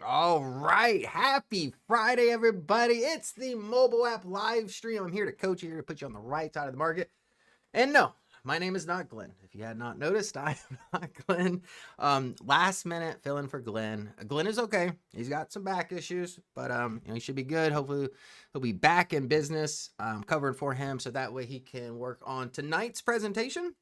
All right, happy Friday, everybody. It's the mobile app live stream. I'm here to coach you, here to put you on the right side of the market. And no, my name is not Glenn. If you had not noticed, I am not Glenn. Last minute fill in for Glenn. Glenn is okay. He's got some back issues, but he should be good. Hopefully he'll be back in business. Covering for him so that way he can work on tonight's presentation.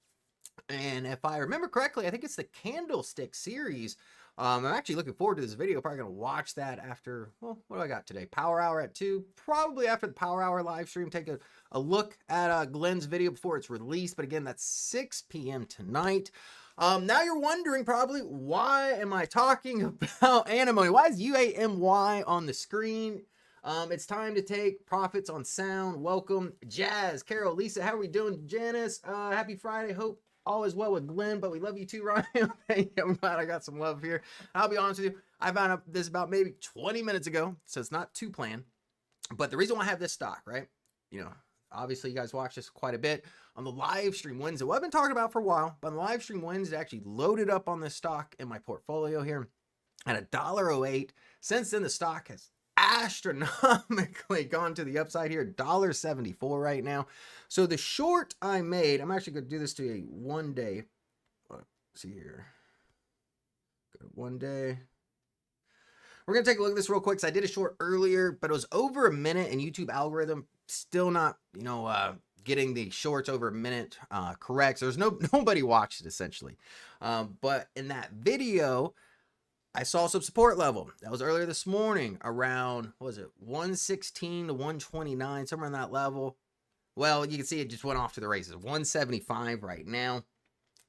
And if I remember correctly, I think it's the candlestick series. I'm actually looking forward to this video. Probably going to watch that after, well, what do I got today? Power Hour at 2. Probably after the Power Hour live stream, take a look at Glenn's video before it's released. But again, that's 6 p.m. tonight. Now you're wondering probably, why am I talking about antimony? Why is UAMY on the screen? It's time to take profits on sound. Welcome, Jazz, Carol, Lisa. How are we doing? Janice, happy Friday. Hope all is well with Glenn, but we love you too, Ryan. Thank you. I'm glad I got some love here. I'll be honest with you. I found out this about maybe 20 minutes ago, so it's not too planned. But the reason why I have this stock, right? Obviously you guys watch this quite a bit on the live stream Wednesday. Well, I've been talking about for a while, but on the live stream Wednesday, I actually loaded up on this stock in my portfolio here at $1.08. Since then, the stock has astronomically gone to the upside here, $1.74 right now. So the short I made, I'm actually going to do this to a 1 day. Let's see here. Go to 1 day. We're going to take a look at this real quick because I did a short earlier, but it was over a minute, and YouTube algorithm still not, getting the shorts over a minute correct. So there's nobody watched it essentially. But in that video, I saw some support level. That was earlier this morning around, what was it, 116 to 129, somewhere in that level. Well, you can see it just went off to the races. 175 right now.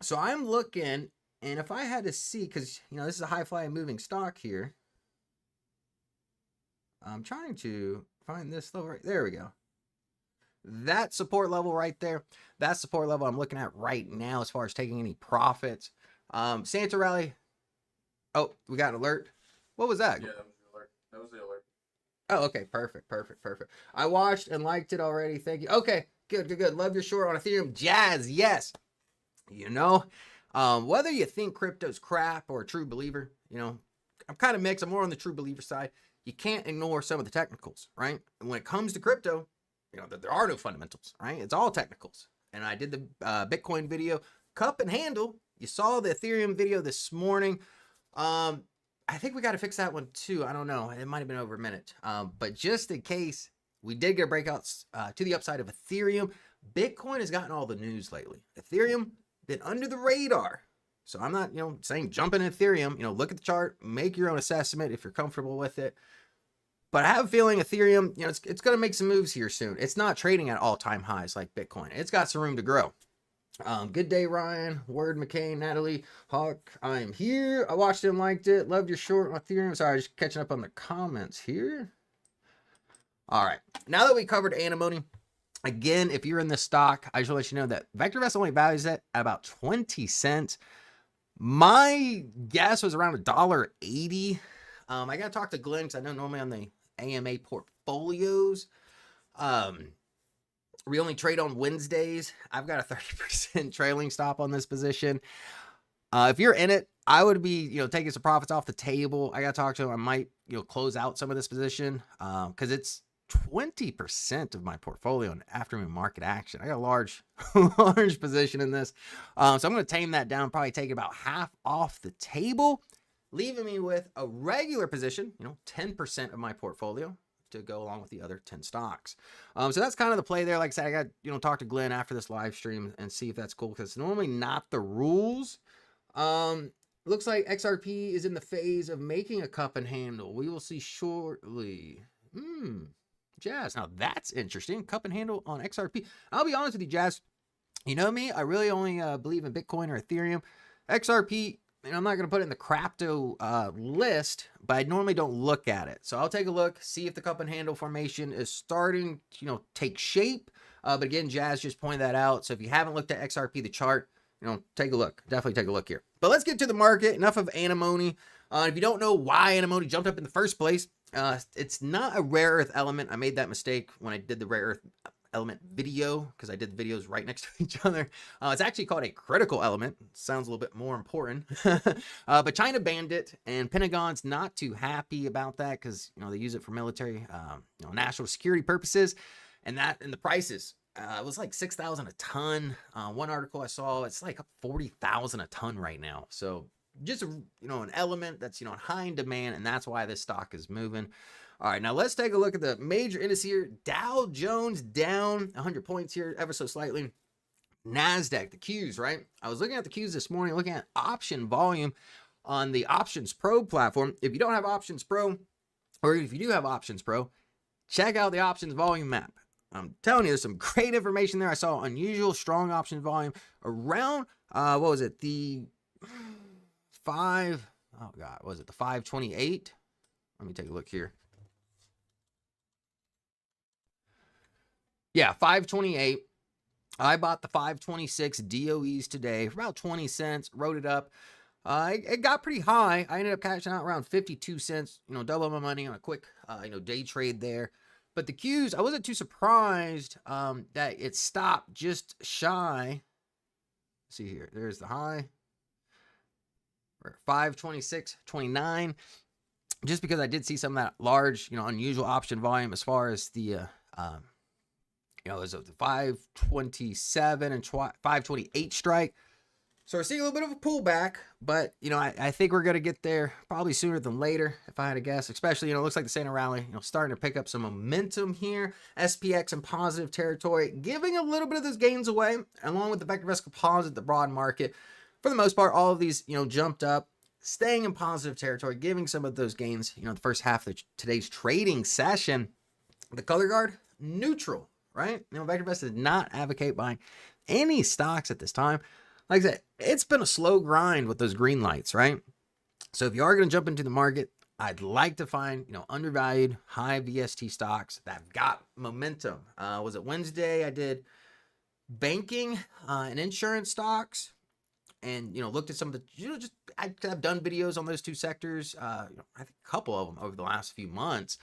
So I'm looking, and if I had to see, because, this is a high-flying moving stock here. I'm trying to find this level right there. We go. That support level right there. That support level I'm looking at right now as far as taking any profits. Santa Rally. Oh, we got an alert. What was that? Yeah, that was the alert. That was the alert. Oh, okay. Perfect. I watched and liked it already. Thank you. Okay, good. Love your short on Ethereum. Jazz, yes. Whether you think crypto's crap or a true believer, I'm kind of mixed. I'm more on the true believer side. You can't ignore some of the technicals, right? And when it comes to crypto, there are no fundamentals, right? It's all technicals. And I did the Bitcoin video, cup and handle. You saw the Ethereum video this morning. I think we got to fix that one too. I don't know. It might have been over a minute. But just in case we did get breakouts to the upside of Ethereum, Bitcoin has gotten all the news lately. Ethereum been under the radar. So I'm not, saying jump in Ethereum. Look at the chart, make your own assessment if you're comfortable with it. But I have a feeling Ethereum, it's going to make some moves here soon. It's not trading at all-time highs like Bitcoin. It's got some room to grow. Good day, Ryan, Word, McCain, Natalie, Hawk. I'm here. I watched it and liked it. Loved your short on Ethereum. Sorry, just catching up on the comments here. All right. Now that we covered antimony, again, if you're in this stock, I just want to let you know that VectorVest only values it at about 20 cents. My guess was around $1.80. I got to talk to Glenn because I know normally on the AMA portfolios, we only trade on Wednesdays. I've got a 30% trailing stop on this position. If you're in it, I would be, taking some profits off the table. I got to talk to him. I might, close out some of this position because it's 20% of my portfolio in afternoon market action. I got a large position in this. So I'm going to tame that down, probably take about half off the table, leaving me with a regular position, 10% of my portfolio to go along with the other 10 stocks. So that's kind of the play there. Like I said, I got, talk to Glenn after this live stream and see if that's cool, because it's normally not the rules. Looks like XRP is in the phase of making a cup and handle. We will see shortly. Jazz. Now that's interesting. Cup and handle on XRP. I'll be honest with you, Jazz. You know me, I really only believe in Bitcoin or Ethereum. XRP, I'm not going to put it in the crypto list, but I normally don't look at it. So I'll take a look, see if the cup and handle formation is starting to, take shape. But again, Jazz just pointed that out. So if you haven't looked at XRP, the chart, take a look. Definitely take a look here. But let's get to the market. Enough of antimony. If you don't know why antimony jumped up in the first place, it's not a rare earth element. I made that mistake when I did the rare earth element video because I did the videos right next to each other. It's actually called a critical element. Sounds a little bit more important. But China banned it, and Pentagon's not too happy about that because they use it for military, national security purposes, and the prices. It was like 6,000 a ton. One article I saw, it's like 40,000 a ton right now. So just an element that's high in demand, and that's why this stock is moving. All right, now let's take a look at the major indices here. Dow Jones down 100 points here, ever so slightly. NASDAQ, the Qs, right? I was looking at the Qs this morning, looking at option volume on the Options Pro platform. If you don't have Options Pro, or if you do have Options Pro, check out the options volume map. I'm telling you, there's some great information there. I saw unusual strong options volume around, what was it? The 528? Let me take a look here. Yeah, 528. I bought the 526 DOEs today for about 20 cents, wrote it up. It got pretty high. I ended up cashing out around 52 cents, double my money on a quick, day trade there. But the Qs, I wasn't too surprised that it stopped just shy. Let's see here. There's the high. We're at 526.29. Just because I did see some of that large, unusual option volume as far as the, is the 527 and 528 strike. So we're seeing a little bit of a pullback, but, I think we're going to get there probably sooner than later, if I had to guess. Especially, it looks like the Santa rally, starting to pick up some momentum here. SPX in positive territory, giving a little bit of those gains away, along with the VectorVest composite, the broad market. For the most part, all of these, jumped up, staying in positive territory, giving some of those gains, the first half of today's trading session. The color guard, neutral, right? VectorVest does not advocate buying any stocks at this time. Like I said, it's been a slow grind with those green lights, right? So if you are going to jump into the market, I'd like to find, undervalued, high VST stocks that have got momentum. Was it Wednesday? I did banking and insurance stocks and, looked at some of the, I've done videos on those two sectors, I think a couple of them over the last few months.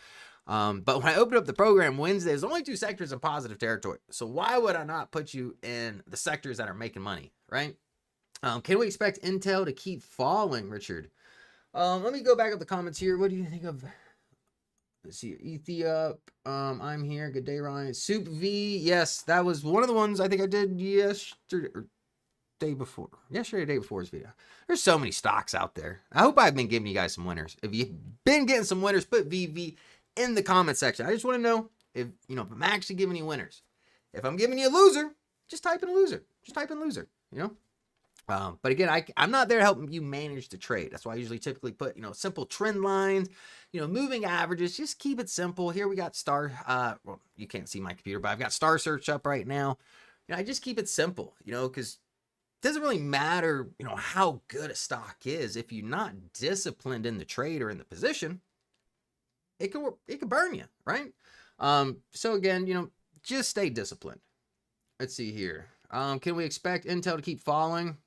But when I opened up the program Wednesday, there's only two sectors in positive territory. So why would I not put you in the sectors that are making money, right? Can we expect Intel to keep falling, Richard? Let me go back up the comments here. What do you think of, let's see, Ethiop, I'm here. Good day, Ryan. Soup V, yes, that was one of the ones I think I did yesterday, or day before's video. There's so many stocks out there. I hope I've been giving you guys some winners. If you've been getting some winners, put VV in the comment section. I just want to know if I'm actually giving you winners. If I'm giving you a loser, just type in loser. But again, I'm not there to help you manage the trade. That's why I usually typically put, simple trend lines, moving averages. Just keep it simple. Here we got well, you can't see my computer, but I've got Star Search up right now. I just keep it simple, because it doesn't really matter, how good a stock is. If you're not disciplined in the trade or in the position, it can burn you, right? So again, just stay disciplined. Let's see here. Can we expect Intel to keep falling?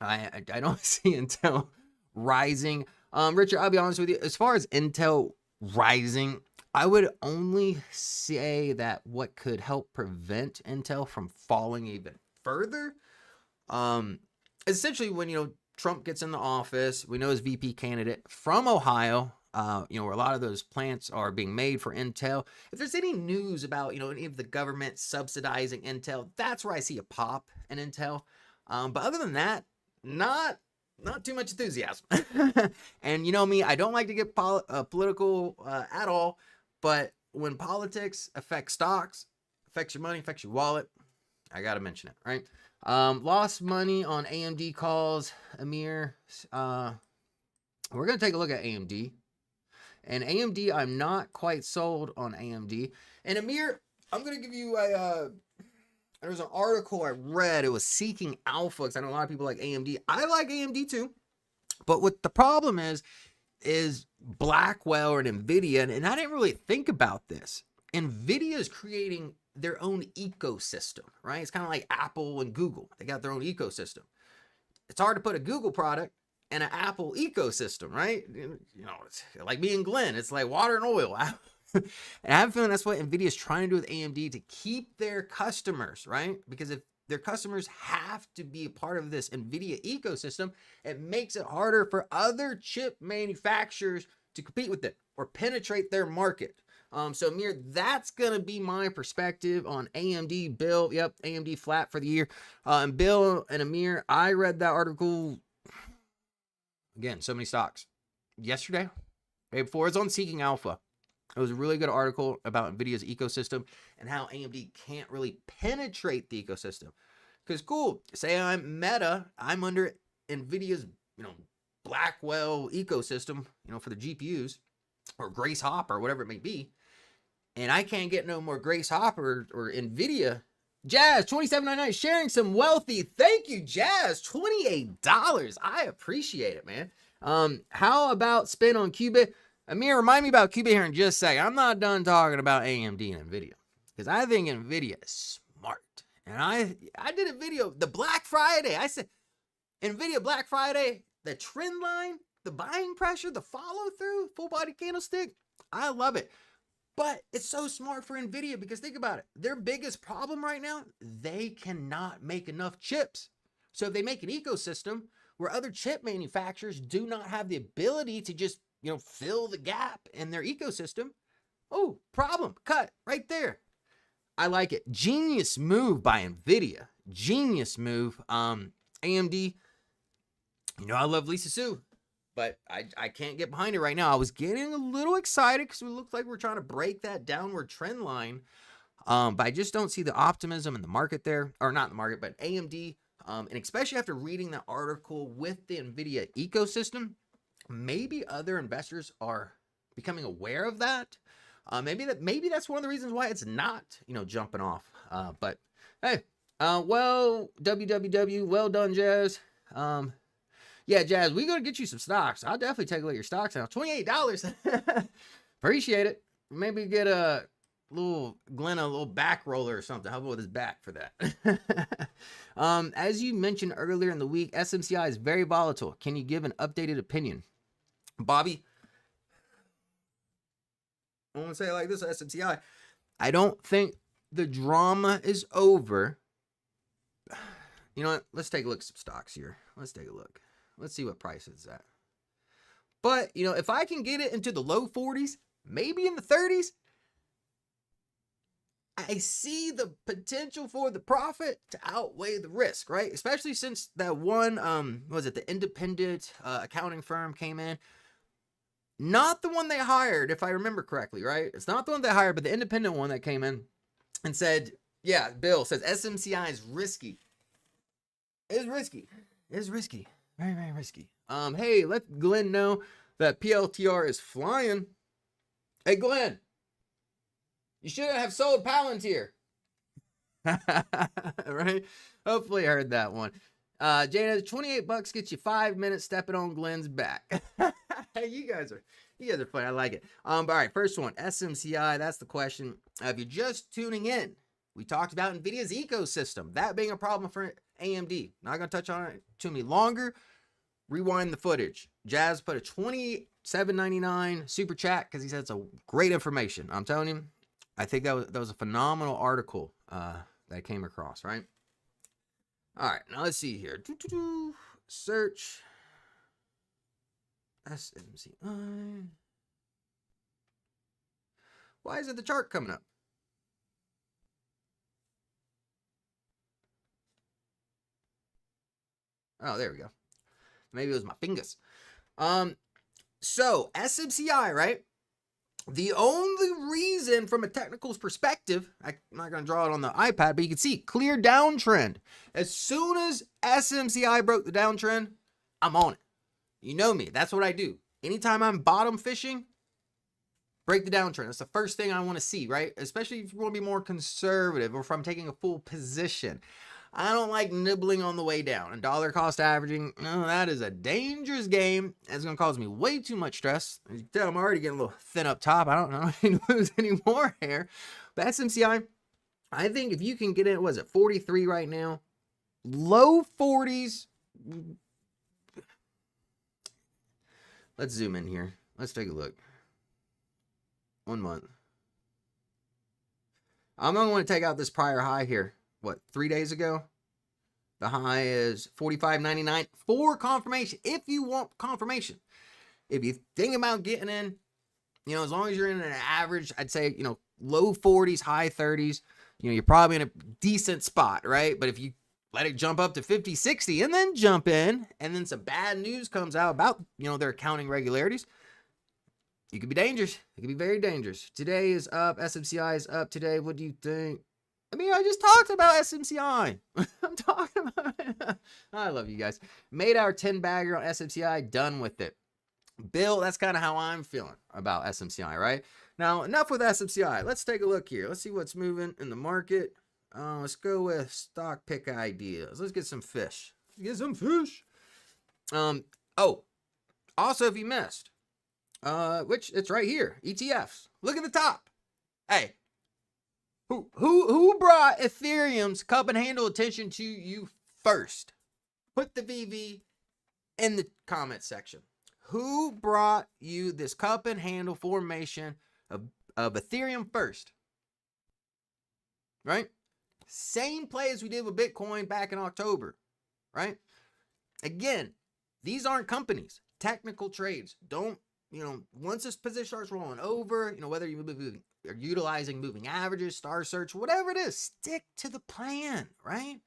I don't see Intel rising. Richard, I'll be honest with you. As far as Intel rising, I would only say that what could help prevent Intel from falling even further, essentially when, Trump gets in the office, we know his VP candidate from Ohio, where a lot of those plants are being made for Intel. If there's any news about, any of the government subsidizing Intel, that's where I see a pop in Intel. But other than that, not too much enthusiasm. And me, I don't like to get political at all, but when politics affects stocks, affects your money, affects your wallet, I got to mention it, right? Lost money on AMD calls, Amir. We're going to take a look at AMD. And AMD, I'm not quite sold on AMD. And Amir, I'm going to give you there was an article I read. It was Seeking Alpha, because I know a lot of people like AMD. I like AMD too. But what the problem is Blackwell and Nvidia, and I didn't really think about this. Nvidia is creating their own ecosystem, right? It's kind of like Apple and Google. They got their own ecosystem. It's hard to put a Google product in an Apple ecosystem, right? It's like me and Glenn. It's like water and oil. And I have a feeling that's what Nvidia is trying to do with AMD to keep their customers, right? Because if their customers have to be a part of this Nvidia ecosystem, it makes it harder for other chip manufacturers to compete with it or penetrate their market. So Amir, that's going to be my perspective on AMD. Bill, yep, AMD flat for the year. And Bill and Amir, I read that article, again, so many stocks, yesterday, day before. It's on Seeking Alpha. It was a really good article about NVIDIA's ecosystem and how AMD can't really penetrate the ecosystem. Because cool, say I'm Meta, I'm under NVIDIA's, Blackwell ecosystem, for the GPUs, or Grace Hopper, whatever it may be, and I can't get no more Grace Hopper or Nvidia. Jazz, $27.99, sharing some wealthy. Thank you, Jazz. $28. I appreciate it, man. How about spin on Qubit? Amir, remind me about Qubit here in just a second. I'm not done talking about AMD and Nvidia, because I think Nvidia is smart. And I did a video, the Black Friday. I said, Nvidia Black Friday, the trend line, the buying pressure, the follow through, full body candlestick. I love it. But it's so smart for Nvidia because think about it. Their biggest problem right now, they cannot make enough chips. So if they make an ecosystem where other chip manufacturers do not have the ability to just, fill the gap in their ecosystem, oh, problem, cut right there. I like it. Genius move by Nvidia. Genius move. AMD, I love Lisa Su, but I can't get behind it right now. I was getting a little excited because it looked like we're trying to break that downward trend line. But I just don't see the optimism in the market there, or not the market, but AMD. And especially after reading that article with the Nvidia ecosystem, maybe other investors are becoming aware of that. Maybe that's one of the reasons why it's not, jumping off. But hey, well, WWW, well done, Jazz. Yeah, Jazz, we gonna get you some stocks. I'll definitely take a look at your stocks now. $28. Appreciate it. Maybe get a little back roller or something. How about his back for that? As you mentioned earlier in the week, SMCI is very volatile. Can you give an updated opinion? Bobby, I want to say it like this, SMCI. I don't think the drama is over. You know what? Let's take a look at some stocks here. Let's take a look. Let's see what price it's at. But, if I can get it into the low 40s, maybe in the 30s, I see the potential for the profit to outweigh the risk, right? Especially since that one, the independent accounting firm came in. Not the one they hired, if I remember correctly, right? It's not the one they hired, but the independent one that came in and said, yeah, Bill says SMCI is risky. It's risky. It's risky. Very, very risky. Hey, let Glenn know that PLTR is flying. Hey, Glenn, you shouldn't have sold Palantir. Right? Hopefully I heard that one. Jana, $28 gets you 5 minutes stepping on Glenn's back. Hey, you guys are funny. I like it. All right, first one, SMCI. That's the question. If you're just tuning in, we talked about Nvidia's ecosystem, that being a problem for AMD. Not gonna touch on it too many longer. Rewind the footage. Jazz put a $27.99 super chat because he said it's a great information. I'm telling you, I think that was a phenomenal article that I came across. Right. All right, now let's see here. Search SMCI. Why isn't the chart coming up? Oh, there we go. Maybe it was my fingers. So SMCI, right? The only reason from a technicals perspective, I'm not going to draw it on the iPad, but you can see clear downtrend. As soon as SMCI broke the downtrend, I'm on it. You know me. That's what I do. Anytime I'm bottom fishing, break the downtrend. That's the first thing I want to see, right? Especially if you want to be more conservative or if I'm taking a full position. I don't like nibbling on the way down. And dollar cost averaging, no, that is a dangerous game. It's going to cause me way too much stress. As you can tell, I'm already getting a little thin up top. I don't know if I can lose any more hair. But SMCI, I think if you can get in, what is it, 43 right now? Low 40s. Let's zoom in here. Let's take a look. 1 month. I'm going to want to take out this prior high here. What, 3 days ago? The high is 45.99 for confirmation. If you want confirmation, if you think about getting in, as long as you're in an average, I'd say, low 40s, high 30s, you're probably in a decent spot, right? But if you let it jump up to 50, 60 and then jump in, and then some bad news comes out about, their accounting regularities, you could be dangerous. It could be very dangerous. Today is up. SMCI is up today. What do you think? I mean, I just talked about SMCI. I'm talking about it. I love you guys. Made our 10 bagger on SMCI. Done with it. Bill, that's kind of how I'm feeling about SMCI, right? Now, enough with SMCI. Let's take a look here. Let's see what's moving in the market. Let's go with stock pick ideas. Let's get some fish. Get some fish. Oh, also, if you missed, which it's right here, ETFs. Look at the top. Hey, who brought Ethereum's cup and handle attention to you first? Put the VV in the comment section. Who brought you this cup and handle formation of Ethereum first? Right? Same play as we did with Bitcoin back in October. Right? Again, these aren't companies. Technical trades. Don't, once this position starts rolling over, whether you're utilizing moving averages, star search, whatever it is, stick to the plan, right?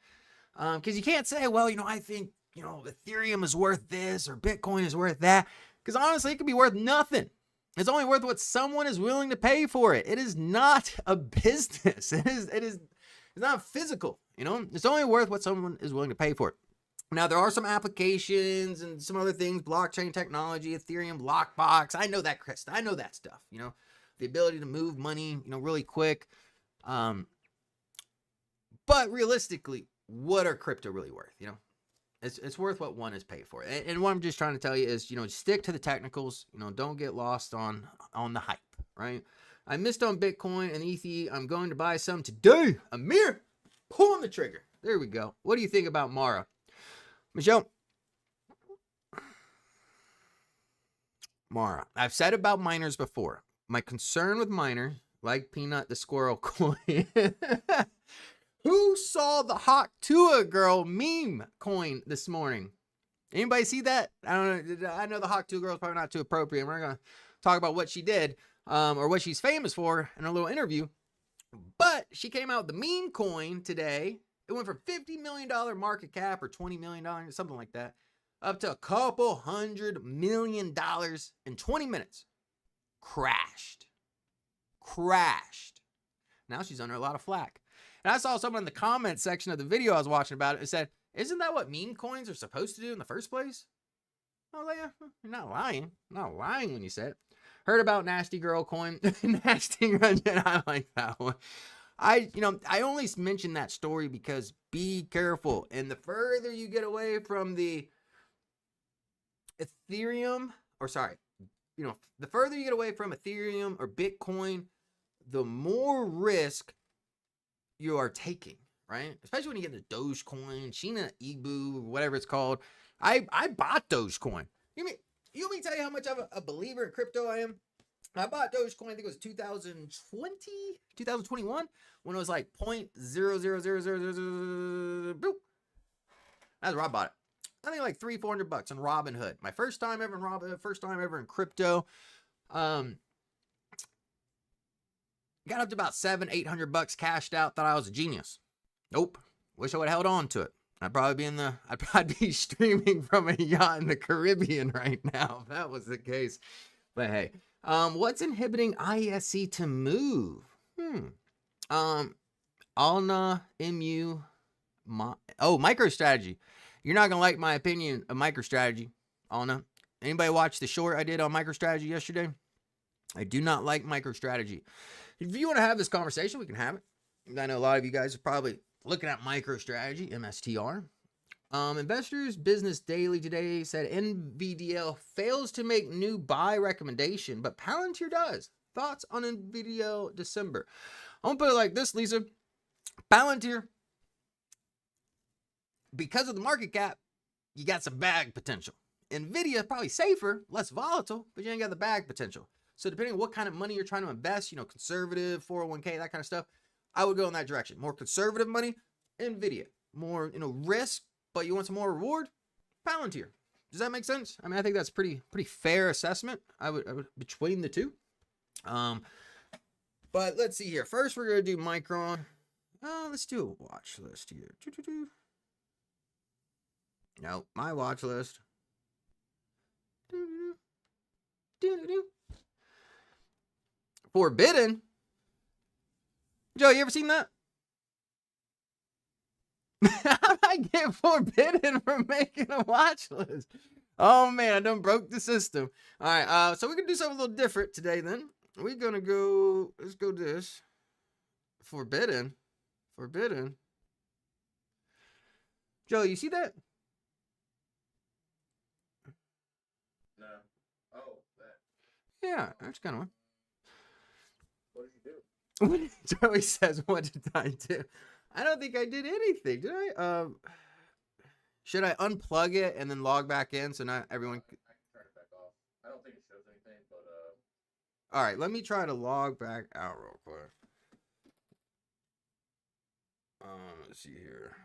Because you can't say, well, I think, Ethereum is worth this or Bitcoin is worth that. Because honestly, it could be worth nothing. It's only worth what someone is willing to pay for it. It is not a business. It's not physical, It's only worth what someone is willing to pay for it. Now, there are some applications and some other things, blockchain technology, Ethereum, lockbox. I know that, Chris. I know that stuff, the ability to move money, really quick. But realistically, what are crypto really worth? It's worth what one is paid for. And what I'm just trying to tell you is, stick to the technicals. Don't get lost on the hype, right? I missed on Bitcoin and ETH. I'm going to buy some today. Amir, pulling the trigger. There we go. What do you think about Mara? Michelle? Mara. I've said about miners before. My concern with miner, like Peanut the squirrel coin. Who saw the Hawk Tua girl meme coin this morning? Anybody see that? I don't know. I know the Hawk Tua girl is probably not too appropriate. We're going to talk about what she did or what she's famous for in a little interview. But she came out with the meme coin today. It went from $50 million market cap or $20 million, something like that, up to a couple $100 million in 20 minutes. Crashed. Now she's under a lot of flack. And I saw someone in the comment section of the video I was watching about it and said, isn't that what meme coins are supposed to do in the first place? I was like, yeah, you're not lying. You're not lying when you say it. Heard about Nasty Girl coin. Nasty Girl, I like that one. I only mention that story because be careful. And the further you get away from the Ethereum, the further you get away from Ethereum or Bitcoin, the more risk you are taking, right? Especially when you get into Dogecoin, Shiba Inu, whatever it's called. I bought Dogecoin. You want me to tell you how much of a believer in crypto I am? I bought Dogecoin, I think it was 2021, when it was like 0.00000. Boop. That's where I bought it. I think like $300-400 on Robinhood. My first time ever in Robinhood, first time ever in crypto. Got up to about $700-800 cashed out. Thought I was a genius. Nope. Wish I would have held on to it. I'd probably be streaming from a yacht in the Caribbean right now if that was the case. But hey, what's inhibiting ISC to move? Alna, MU, MicroStrategy. You're not gonna like my opinion of MicroStrategy, Alna. Anybody watch the short I did on MicroStrategy yesterday? I do not like MicroStrategy. If you want to have this conversation, we can have it. I know a lot of you guys are probably looking at MicroStrategy, MSTR. Investors Business Daily today said Nvidia fails to make new buy recommendation, but Palantir does. Thoughts on Nvidia December? I'm going to put it like this, Lisa. Palantir, because of the market cap, you got some bag potential. Nvidia, probably safer, less volatile, but you ain't got the bag potential. So depending on what kind of money you're trying to invest, conservative, 401k, that kind of stuff, I would go in that direction. More conservative money, Nvidia. More, risk, but you want some more reward, Palantir. Does that make sense? I mean, I think that's pretty fair assessment. I would between the two. But let's see here. First, we're gonna do Micron. Let's do a watch list here. No, my watch list. Forbidden. Joe, you ever seen that? I get forbidden for making a watch list. Oh man, I done broke the system. All right, so we're gonna do something a little different today. Then we're gonna go. Let's go this. Forbidden. Joe, you see that? No. Oh, that. Yeah, that's kind of one. What did you do? Joey says, "What did I do?" I don't think I did anything, did I? Should I unplug it and then log back in so not everyone? I can turn it back off. I don't think it shows anything, but All right, let me try to log back out real quick. Let's see here.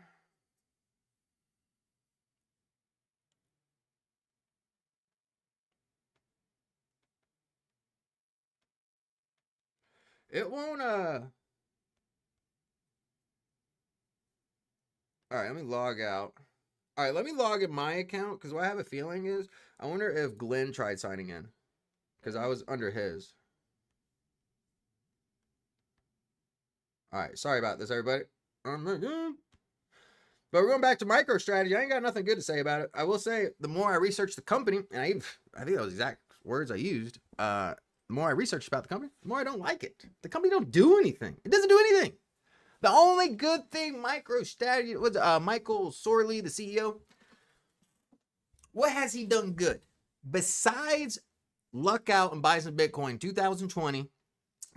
It won't, all right, let me log out. All right, let me log in my account, because what I have a feeling is, I wonder if Glenn tried signing in, because I was under his. All right, sorry about this, everybody. But we're going back to MicroStrategy. I ain't got nothing good to say about it. I will say, the more I research the company, and I think those exact words I used, the more I researched about the company, the more I don't like it. The company don't do anything. It doesn't do anything. The only good thing MicroStrategy was Michael Sorley, the CEO. What has he done good? Besides luck out and buy some Bitcoin 2020,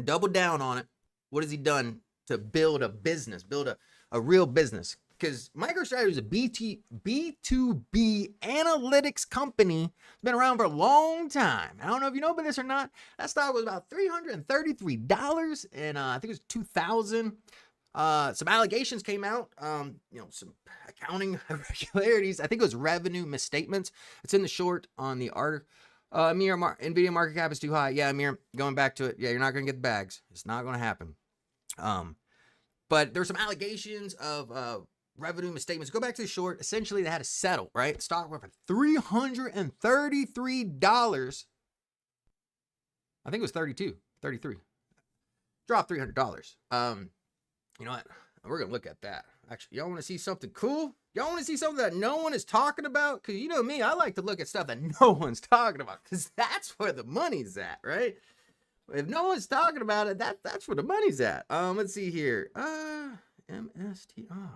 double down on it, what has he done to build a business, build a real business? Because MicroStrategy is a B2B analytics company. It's been around for a long time. I don't know if you know about this or not. That stock was about $333, and I think it was 2000. Some allegations came out, some accounting irregularities. I think it was revenue misstatements. It's in the short on the article. Amir, Nvidia market cap is too high. Yeah, Amir, going back to it. Yeah, you're not going to get the bags. It's not going to happen. But there's some allegations of revenue misstatements. Go back to the short. Essentially, they had to settle, right? Stock went for $333. I think it was 33. Dropped $300. You know what? We're going to look at that. Actually, y'all want to see something cool? Y'all want to see something that no one is talking about? Because you know me, I like to look at stuff that no one's talking about. Because that's where the money's at, right? If no one's talking about it, that's where the money's at. Let's see here. MSTR.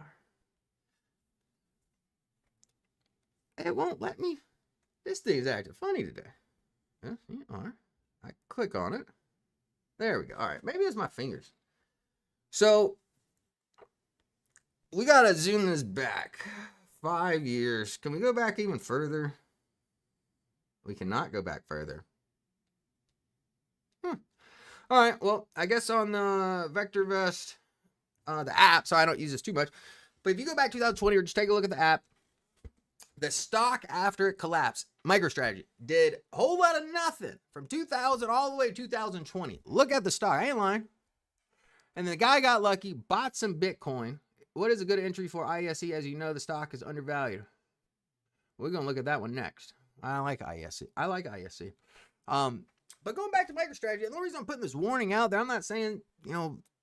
It won't let me. This thing's acting funny today. SMCI. I click on it. There we go. All right. Maybe it's my fingers. So we got to zoom this back 5 years. Can we go back even further? We cannot go back further. All right. Well, I guess on the VectorVest, the app, so I don't use this too much. But if you go back 2020 or just take a look at the app, the stock after it collapsed, MicroStrategy, did a whole lot of nothing from 2000 all the way to 2020. Look at the stock. I ain't lying. And the guy got lucky, bought some Bitcoin. What is a good entry for ISE? As you know, the stock is undervalued. We're going to look at that one next. I like ISE. But going back to MicroStrategy, the only reason I'm putting this warning out there, I'm not saying,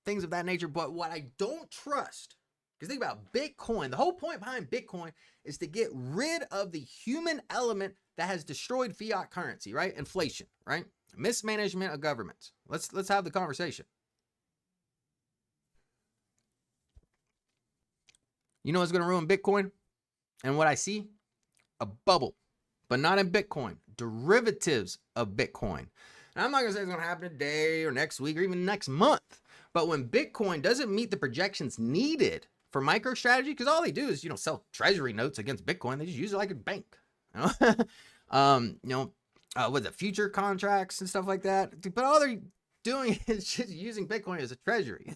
things of that nature, but what I don't trust, because think about Bitcoin. The whole point behind Bitcoin is to get rid of the human element that has destroyed fiat currency, right? Inflation, right? Mismanagement of governments. Let's have the conversation. You know what's going to ruin Bitcoin? And what I see? A bubble. But not in Bitcoin. Derivatives of Bitcoin. And I'm not going to say it's going to happen today or next week or even next month. But when Bitcoin doesn't meet the projections needed for MicroStrategy, because all they do is, sell treasury notes against Bitcoin. They just use it like a bank. With the future contracts and stuff like that. But all they're doing is just using Bitcoin as a treasury.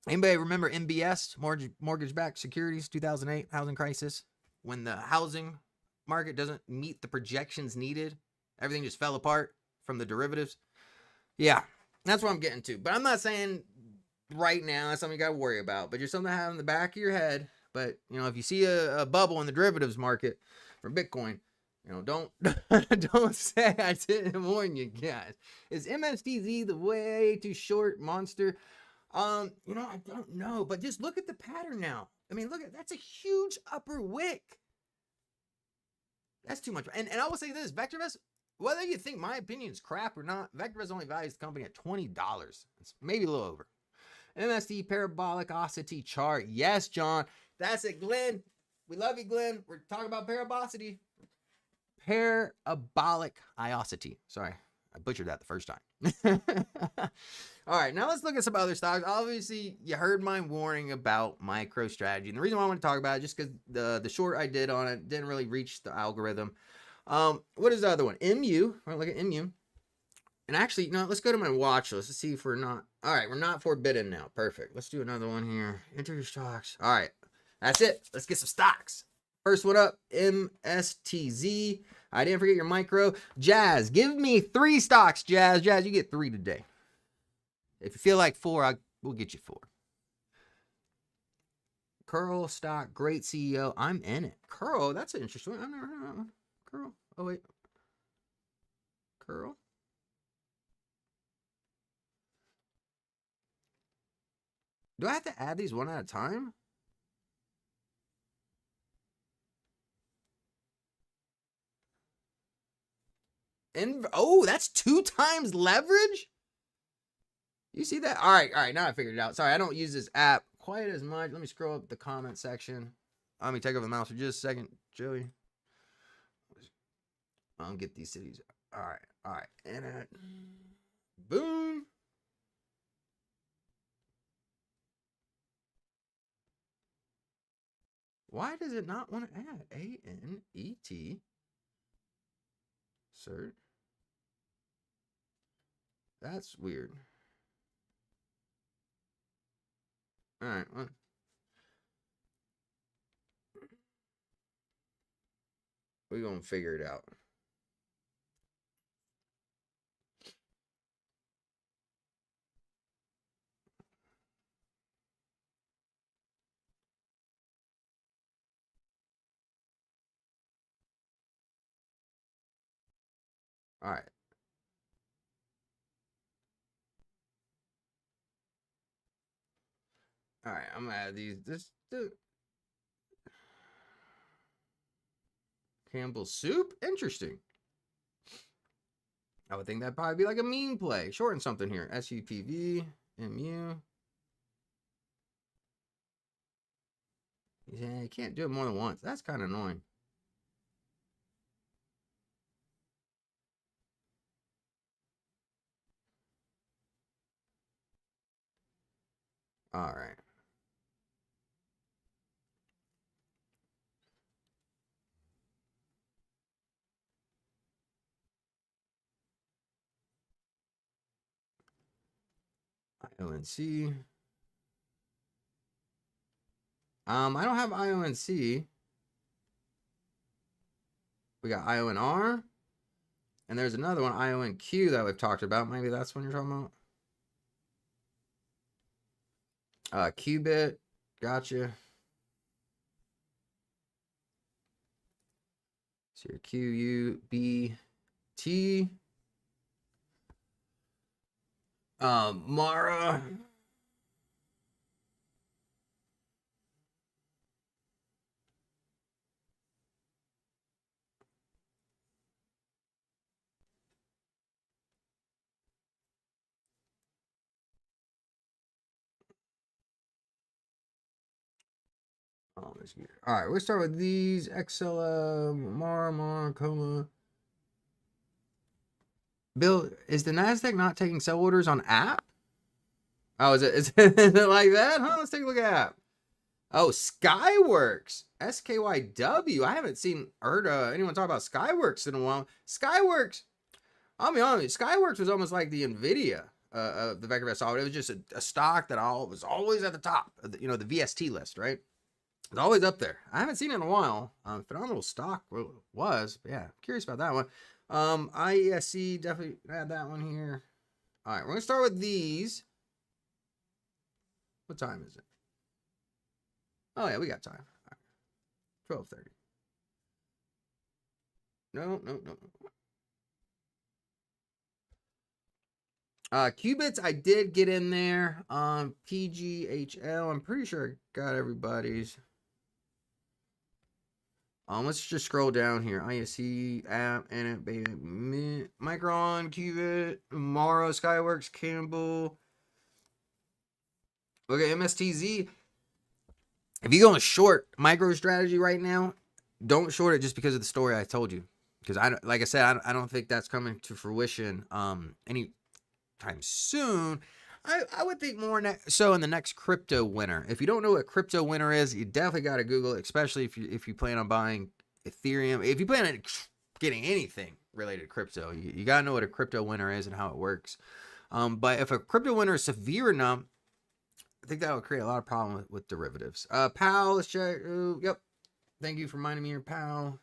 Anybody remember MBS, mortgage-backed securities, 2008 housing crisis, when the housing market doesn't meet the projections needed, everything just fell apart from the derivatives? Yeah, that's what I'm getting to. But I'm not saying right now that's something you got to worry about, but just something to have in the back of your head. But if you see a bubble in the derivatives market for Bitcoin, don't don't say I didn't warn you guys. Is MSTZ the way too short monster? I don't know, but just look at the pattern now. I mean, that's a huge upper wick. That's too much. And I will say this, VectorVest, whether you think my opinion is crap or not, VectorVest only values the company at $20. It's maybe a little over. MSD parabolicosity chart. Yes, John. That's it, Glenn. We love you, Glenn. We're talking about parabosity. Parabolic-iosity. Sorry, I butchered that the first time. All right, now let's look at some other stocks. Obviously, you heard my warning about MicroStrategy. And the reason why I want to talk about it is just because the short I did on it didn't really reach the algorithm. What is the other one? MU. All right, look at MU. And actually, let's go to my watch list. Let's see if we're not. All right, we're not forbidden now. Perfect. Let's do another one here. Enter your stocks. All right, that's it. Let's get some stocks. First one up, MSTZ. I didn't forget your micro. Jazz, give me 3 stocks, Jazz. Jazz, you get 3 today. If you feel like 4, we'll get you 4. Curl stock, great CEO. I'm in it. Curl, that's an interesting one. I've never heard of that one. Curl. Oh, wait. Curl. Do I have to add these one at a time? Oh, that's 2 times leverage? You see that? All right. Now I figured it out. Sorry, I don't use this app quite as much. Let me scroll up the comment section. Let me take over the mouse for just a second, Joey. I'll get these cities. All right. And boom. Why does it not want to add? ANET. Cert. That's weird. All right. Well. We're going to figure it out. All right. All right, I'm gonna add these. Campbell's soup? Interesting. I would think that'd probably be like a meme play. Shorten something here. SUPV, MU. Yeah, you can't do it more than once. That's kind of annoying. All right. IONC. I don't have IONC. We got IONR. And there's another one, IONQ, that we've talked about. Maybe that's one you're talking about. Qubit. Gotcha. So your QUBT. Mara. Oh, this year. All right, we'll start with these. XLM, Mara, Coma. Bill, is the NASDAQ not taking sell orders on app? Oh, is it like that? Huh? Let's take a look at app. Oh, Skyworks. SKYW. I haven't heard anyone talk about Skyworks in a while. Skyworks. I'll be honest, Skyworks was almost like the Nvidia of the VectorVest software. It was just a stock that was always at the top of the, the VST list, right? It's always up there. I haven't seen it in a while. Phenomenal stock was, but yeah, curious about that one. IESC, definitely add that one here. All right, we're gonna start with these. What time is it? Oh yeah, we got time. All right. 12:30. No. Qubits, I did get in there. PGHL, I'm pretty sure I got everybody's. Let's just scroll down here. ISC, app, and Micron, Qubit, Morrow, Skyworks, Campbell. Look at MSTZ. If you go in short MicroStrategy right now, don't short it just because of the story I told you. Because like I said, I don't think that's coming to fruition anytime soon. I would think more so in the next crypto winter. If you don't know what crypto winter is, you definitely got to Google it, especially if you plan on buying Ethereum. If you plan on getting anything related to crypto, you got to know what a crypto winter is and how it works. But if a crypto winter is severe enough, I think that would create a lot of problems with derivatives. Pal, let's check. Yep. Thank you for reminding me here, Pal.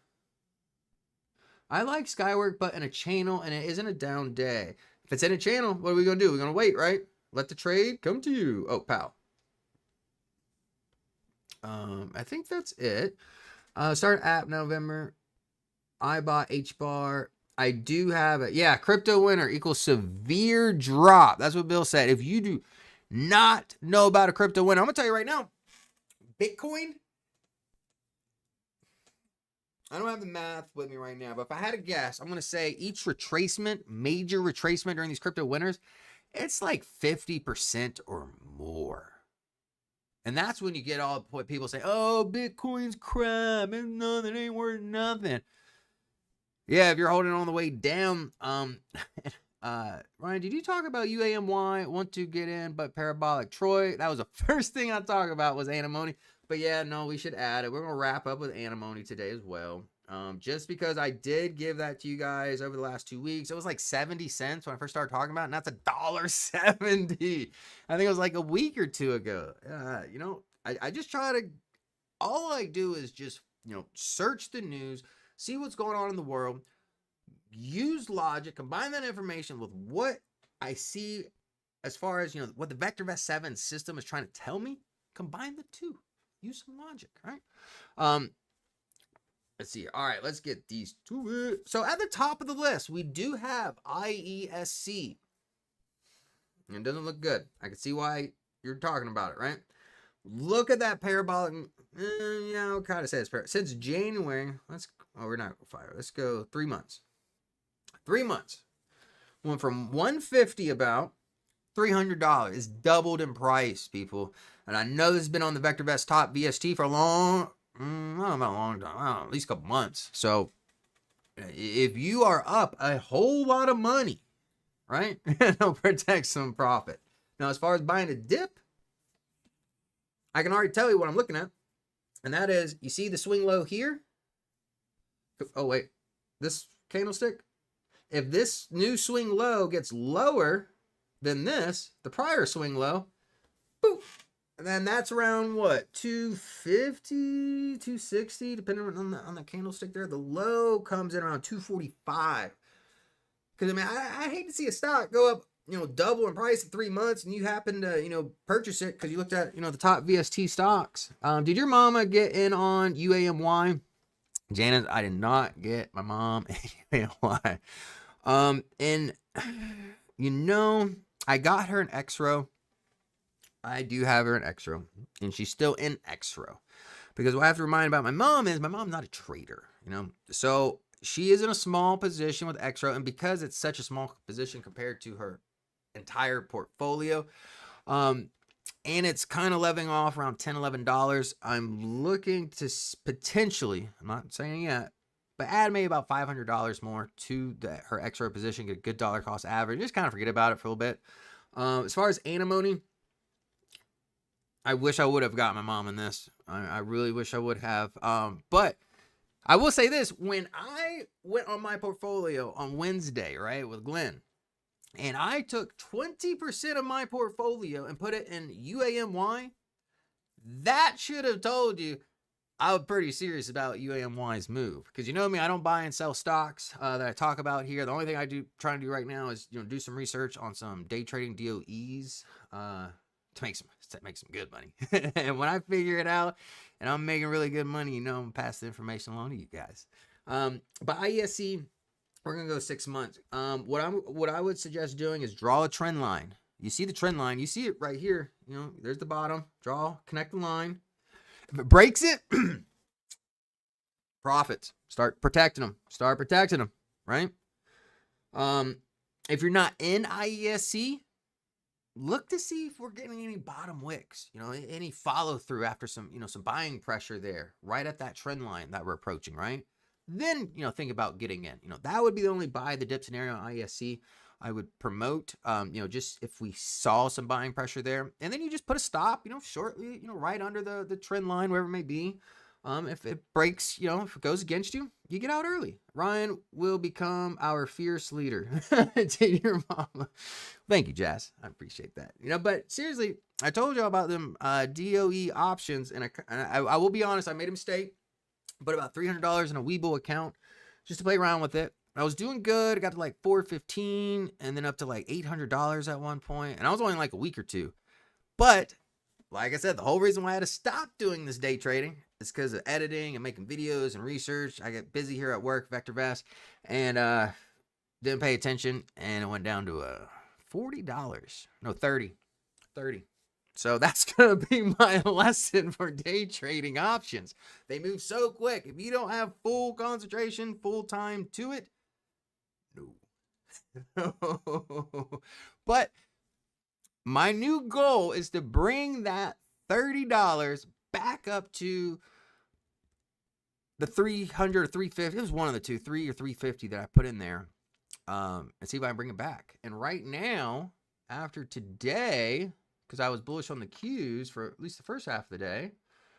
I like Skywork, but in a channel, and it isn't a down day. If it's in a channel, what are we going to do? We're going to wait, right? Let the trade come to you. Oh, Pal. I think that's it. Start app November. iBot, HBAR. I do have it. Yeah, crypto winter equals severe drop. That's what Bill said. If you do not know about a crypto winter, I'm going to tell you right now, Bitcoin, I don't have the math with me right now, but if I had to guess, I'm going to say each retracement, major retracement during these crypto winters, it's like 50% or more. And that's when you get all what people say, oh, Bitcoin's crap. It ain't worth nothing. Yeah, if you're holding on the way down, Ryan, did you talk about UAMY? Want to get in, but parabolic Troy? That was the first thing I talked about was antimony. But yeah, no, we should add it. We're going to wrap up with antimony today as well. Just because I did give that to you guys over the last 2 weeks. It was like 70 cents when I first started talking about it, and that's $1.70. I think it was like a week or two ago. I just try to, all I do is just, search the news, see what's going on in the world, use logic, combine that information with what I see as far as, what the VectorVest 7 system is trying to tell me. Combine the two. Use some logic, right? Let's see. All right, let's get these two. So at the top of the list, we do have IESC. It doesn't look good. I can see why you're talking about it, right? Look at that parabolic. I'll kind of say it's parabolic. Since January, we're not 5. Let's go 3 months. 3 months. Went from $150 about $300. It's doubled in price, people. And I know this has been on the VectorVest top VST for a long, I don't know about a long time, at least a couple months. So if you are up a whole lot of money, right, it'll protect some profit. Now, as far as buying a dip, I can already tell you what I'm looking at. And that is, you see the swing low here? Oh, wait, this candlestick? If this new swing low gets lower than this, the prior swing low, boop. And then that's around what, 250, 260, depending on the candlestick there. The low comes in around 245. Because I hate to see a stock go up, double in price in 3 months, and you happen to, purchase it because you looked at, the top VST stocks. Did your mama get in on UAMY? Janice, I did not get my mom UAMY. And I got her an X-Row. I do have her in X-Row, and she's still in X-Row. Because what I have to remind about my mom is my mom's not a trader, So she is in a small position with X-Row, and because it's such a small position compared to her entire portfolio, and it's kind of leveling off around $10, $11, I'm looking to potentially, I'm not saying yet, but add maybe about $500 more to her X-Row position, get a good dollar cost average, just kind of forget about it for a little bit. As far as antimony, I wish I would have got my mom in this. I really wish I would have. But I will say this, when I went on my portfolio on Wednesday, right, with Glenn, and I took 20% of my portfolio and put it in UAMY, that should have told you I was pretty serious about UAMY's move. Because you know me, I don't buy and sell stocks that I talk about here. The only thing I do trying to do right now is do some research on some day trading DOEs to make some good money. And when I figure it out and I'm making really good money, I'm gonna pass the information along to you guys. But IESC, we're gonna go 6 months. What I would suggest doing is draw a trend line. You see the trend line, you see it right here. There's the bottom. Connect the line. If it breaks it, profits. Start protecting them. Right? If you're not in IESC, look to see if we're getting any bottom wicks. Any follow through after some buying pressure there, right at that trend line that we're approaching. Right? Then think about getting in. That would be the only buy the dip scenario on IESC I would promote. Just if we saw some buying pressure there, and then you just put a stop, shortly, right under the trend line, wherever it may be. If it breaks, if it goes against you, you get out early. Ryan will become our fierce leader. To your mama. Thank you, Jazz. I appreciate that. But seriously, I told you about them DOE options, and I will be honest, I made a mistake. Put about $300 in a Webull account just to play around with it. I was doing good. I got to like $415 and then up to like $800 at one point. And I was only like a week or two. But like I said, the whole reason why I had to stop doing this day trading is because of editing and making videos and research. I get busy here at work, VectorVest, and didn't pay attention. And it went down to $40. No, 30. So that's going to be my lesson for day trading options. They move so quick. If you don't have full concentration, full time to it, no. But my new goal is to bring that $30 back up to the 300 or 350. It was one of the two, 3 or 350 that I put in there, and see if I can bring it back. And right now, after today, because I was bullish on the Qs for at least the first half of the day,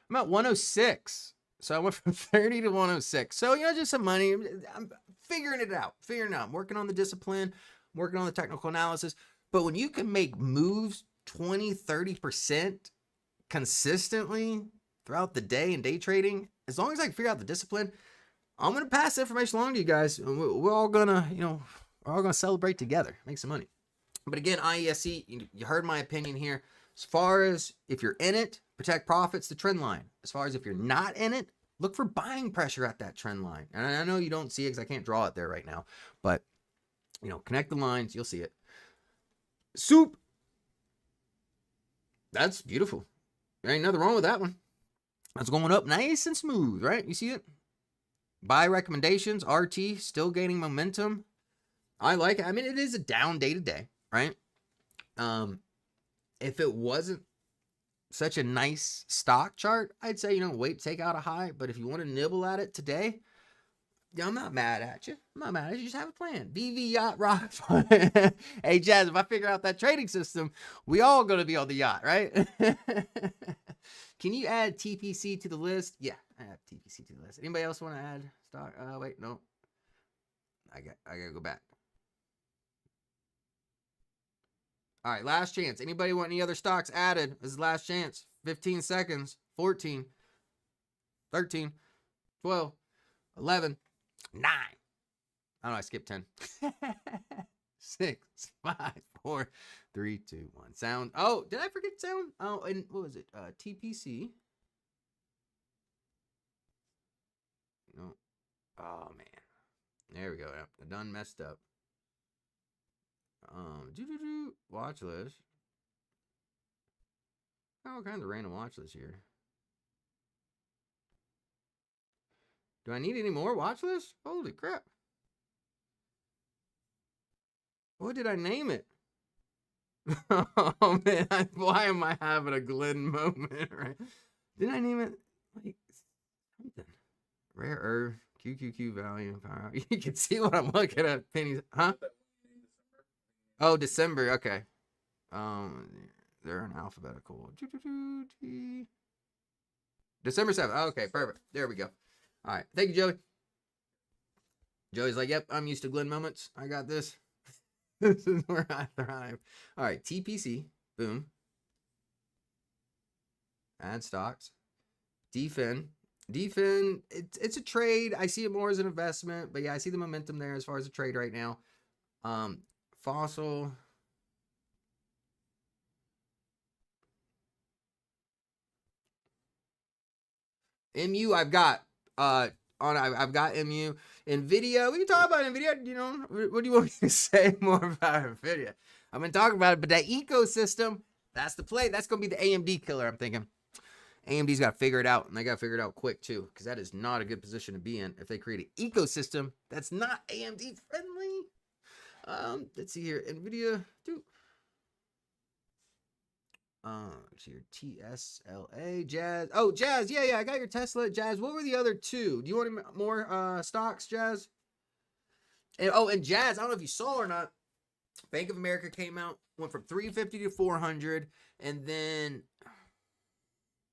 I'm at 106. So I went from 30 to 106. So, just some money. I'm figuring it out. I'm working on the discipline, I'm working on the technical analysis. But when you can make moves 20, 30% consistently throughout the day in day trading, as long as I can figure out the discipline, I'm going to pass the information along to you guys. We're all going to, we're all going to celebrate together, make some money. But again, IESC, you heard my opinion here. As far as if you're in it, protect profits, the trend line. As far as if you're not in it, look for buying pressure at that trend line. And I know you don't see it because I can't draw it there right now. But, connect the lines. You'll see it. Soup. That's beautiful. There ain't nothing wrong with that one. That's going up nice and smooth, right? You see it? Buy recommendations. RT still gaining momentum. I like it. I mean, it is a down day to day, right? If it wasn't such a nice stock chart, I'd say, wait, take out a high. But if you want to nibble at it today, I'm not mad at you. Just have a plan. BV Yacht Rock. Hey, Jazz, if I figure out that trading system, we all going to be on the yacht, right? Can you add TPC to the list? Yeah, I have TPC to the list. Anybody else want to add stock? Wait, no. I got to go back. All right, last chance. Anybody want any other stocks added? This is last chance. 15 seconds. 14, 13, 12, 11, 9. I don't know, I skipped 10. 6, 5, 4, 3, 2, 1. Sound. Oh, did I forget sound? Oh, and what was it? TPC. No. Oh, man. There we go. I done messed up. Watch list. All kinds of random watch lists here. Do I need any more watch lists? Holy crap. What did I name it? Oh man, why am I having a Glenn moment, right? Did I name it like something? Rare Earth, QQQ value. You can see what I'm looking at, pennies. Huh? Oh, December. Okay. They're in alphabetical. December 7th. Okay, perfect. There we go. All right. Thank you, Joey. Joey's like, yep, I'm used to Glenn moments. I got this. This is where I thrive. All right. TPC. Boom. Add stocks. DFIN. DFIN, it's a trade. I see it more as an investment, but yeah, I see the momentum there as far as a trade right now. Fossil. MU, I've got I've got MU. Nvidia, we can talk about Nvidia. You know, what do you want me to say more about Nvidia? I've been talking about it, but that ecosystem, that's the play. That's gonna be the AMD killer, I'm thinking. AMD's got to figure it out, and they got to figure it out quick too, because that is not a good position to be in if they create an ecosystem that's not AMD friendly. Let's see here, Nvidia, dude. Let's see here, TSLA, Jazz. Oh, Jazz, yeah, I got your Tesla, Jazz. What were the other two? Do you want more stocks, Jazz? And and Jazz, I don't know if you saw or not. Bank of America came out, went from 350 to 400, and then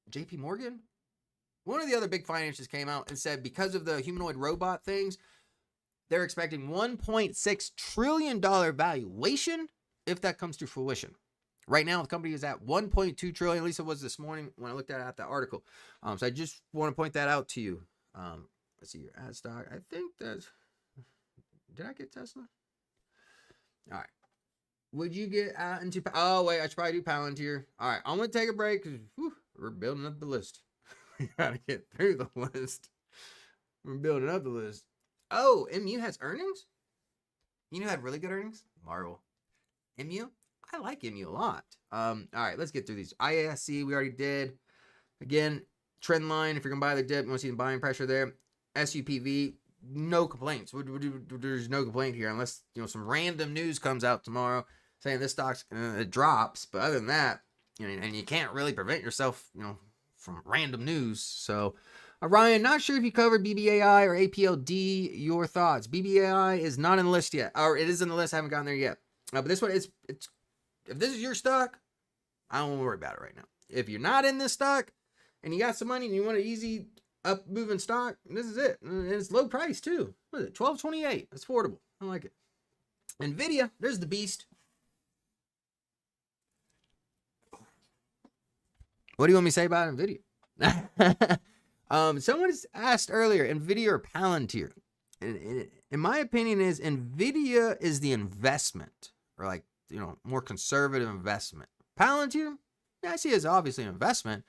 JP Morgan, one of the other big financiers came out and said because of the humanoid robot things, they're expecting $1.6 trillion valuation if that comes to fruition. Right now, the company is at 1.2 trillion. At least it was this morning when I looked at that article. So I just want to point that out to you. Let's see your ad stock. I think that's. Did I get Tesla? All right. Would you get into? Oh wait, I should probably do Palantir. All right, I'm gonna take a break because we're building up the list. We gotta get through the list. We're building up the list. Oh, MU has earnings? You know, had really good earnings? Marvel. MU? I like MU a lot. All right, let's get through these. IASC, we already did. Again, trend line, if you're gonna buy the dip, you want to see the buying pressure there. SUPV, no complaints. There's no complaint here unless, you know, some random news comes out tomorrow saying this stock's it drops. But other than that, you know, and you can't really prevent yourself, you know, from random news. So, Ryan, not sure if you covered BBAI or APLD. Your thoughts? BBAI is not in the list yet, or it is in the list. I haven't gotten there yet. But this one, it's if this is your stock, I don't worry about it right now. If you're not in this stock and you got some money and you want an easy up moving stock, this is it. And it's low price too. What is it? $12.28. It's affordable. I like it. Nvidia, there's the beast. What do you want me to say about Nvidia? Someone asked earlier, Nvidia or Palantir? In my opinion, is Nvidia is the investment, or like, you know, more conservative investment. Palantir, yeah, I see it as obviously an investment,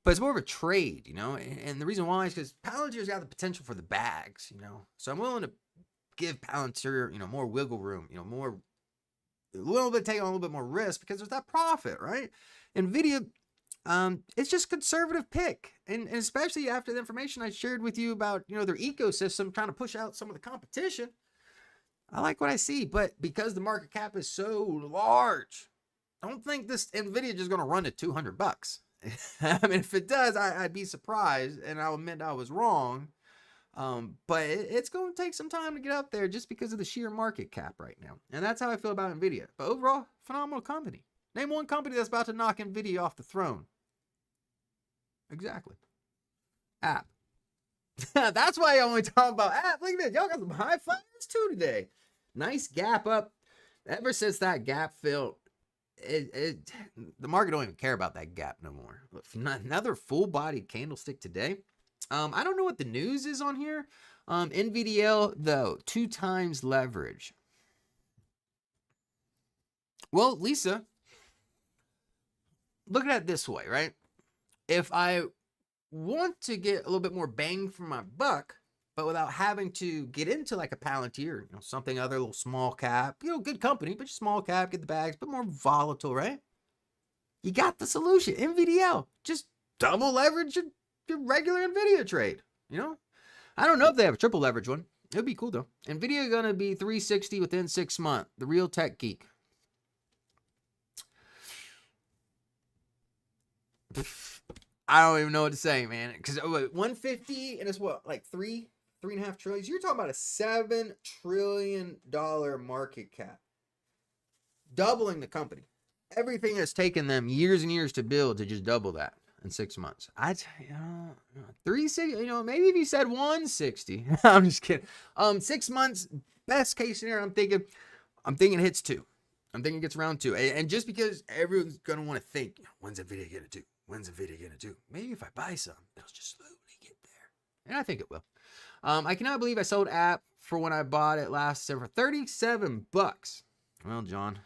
but it's more of a trade, you know. And the reason why is because Palantir's got the potential for the bags, you know. So I'm willing to give Palantir, you know, more wiggle room, you know, a little bit, take on a little bit more risk because there's that profit, right? Nvidia, it's just a conservative pick, and especially after the information I shared with you about, you know, their ecosystem trying to push out some of the competition. I like what I see, but because the market cap is so large, I don't think this Nvidia is just going to run to $200. I mean, if it does, I'd be surprised, and I'll admit I was wrong. But it's going to take some time to get up there just because of the sheer market cap right now. And that's how I feel about Nvidia. But overall, phenomenal company. Name one company that's about to knock Nvidia off the throne. Exactly. App. That's why I only talk about app. Look at this. Y'all got some high flyers too today. Nice gap up. Ever since that gap filled, the market don't even care about that gap no more. Another full-bodied candlestick today. I don't know what the news is on here. NVDL, though, 2 times leverage. Well, Lisa, look at it this way, right? If I want to get a little bit more bang for my buck, but without having to get into like a Palantir, you know, something other, little small cap, you know, good company, but just small cap, get the bags, but more volatile, right? You got the solution. NVDL, just double leverage your regular Nvidia trade. You know, I don't know if they have a triple leverage one. It would be cool though. Nvidia gonna be 360 within 6 months. The real tech geek. I don't even know what to say, man. Because 150 and it's what, like 3.5 trillion. You're talking about a $7 trillion market cap, doubling the company. Everything has taken them years and years to build to just double that. in 6 months. 360, maybe if you said 160. I'm just kidding. 6 months, best case scenario, I'm thinking it hits 2. I'm thinking it gets around 2. And just because everyone's going to want to think, when's Nvidia going to do? When's Nvidia going to do? Maybe if I buy some, it'll just slowly get there. And I think it will. I cannot believe I sold app for when I bought it last December for $37. Well, John,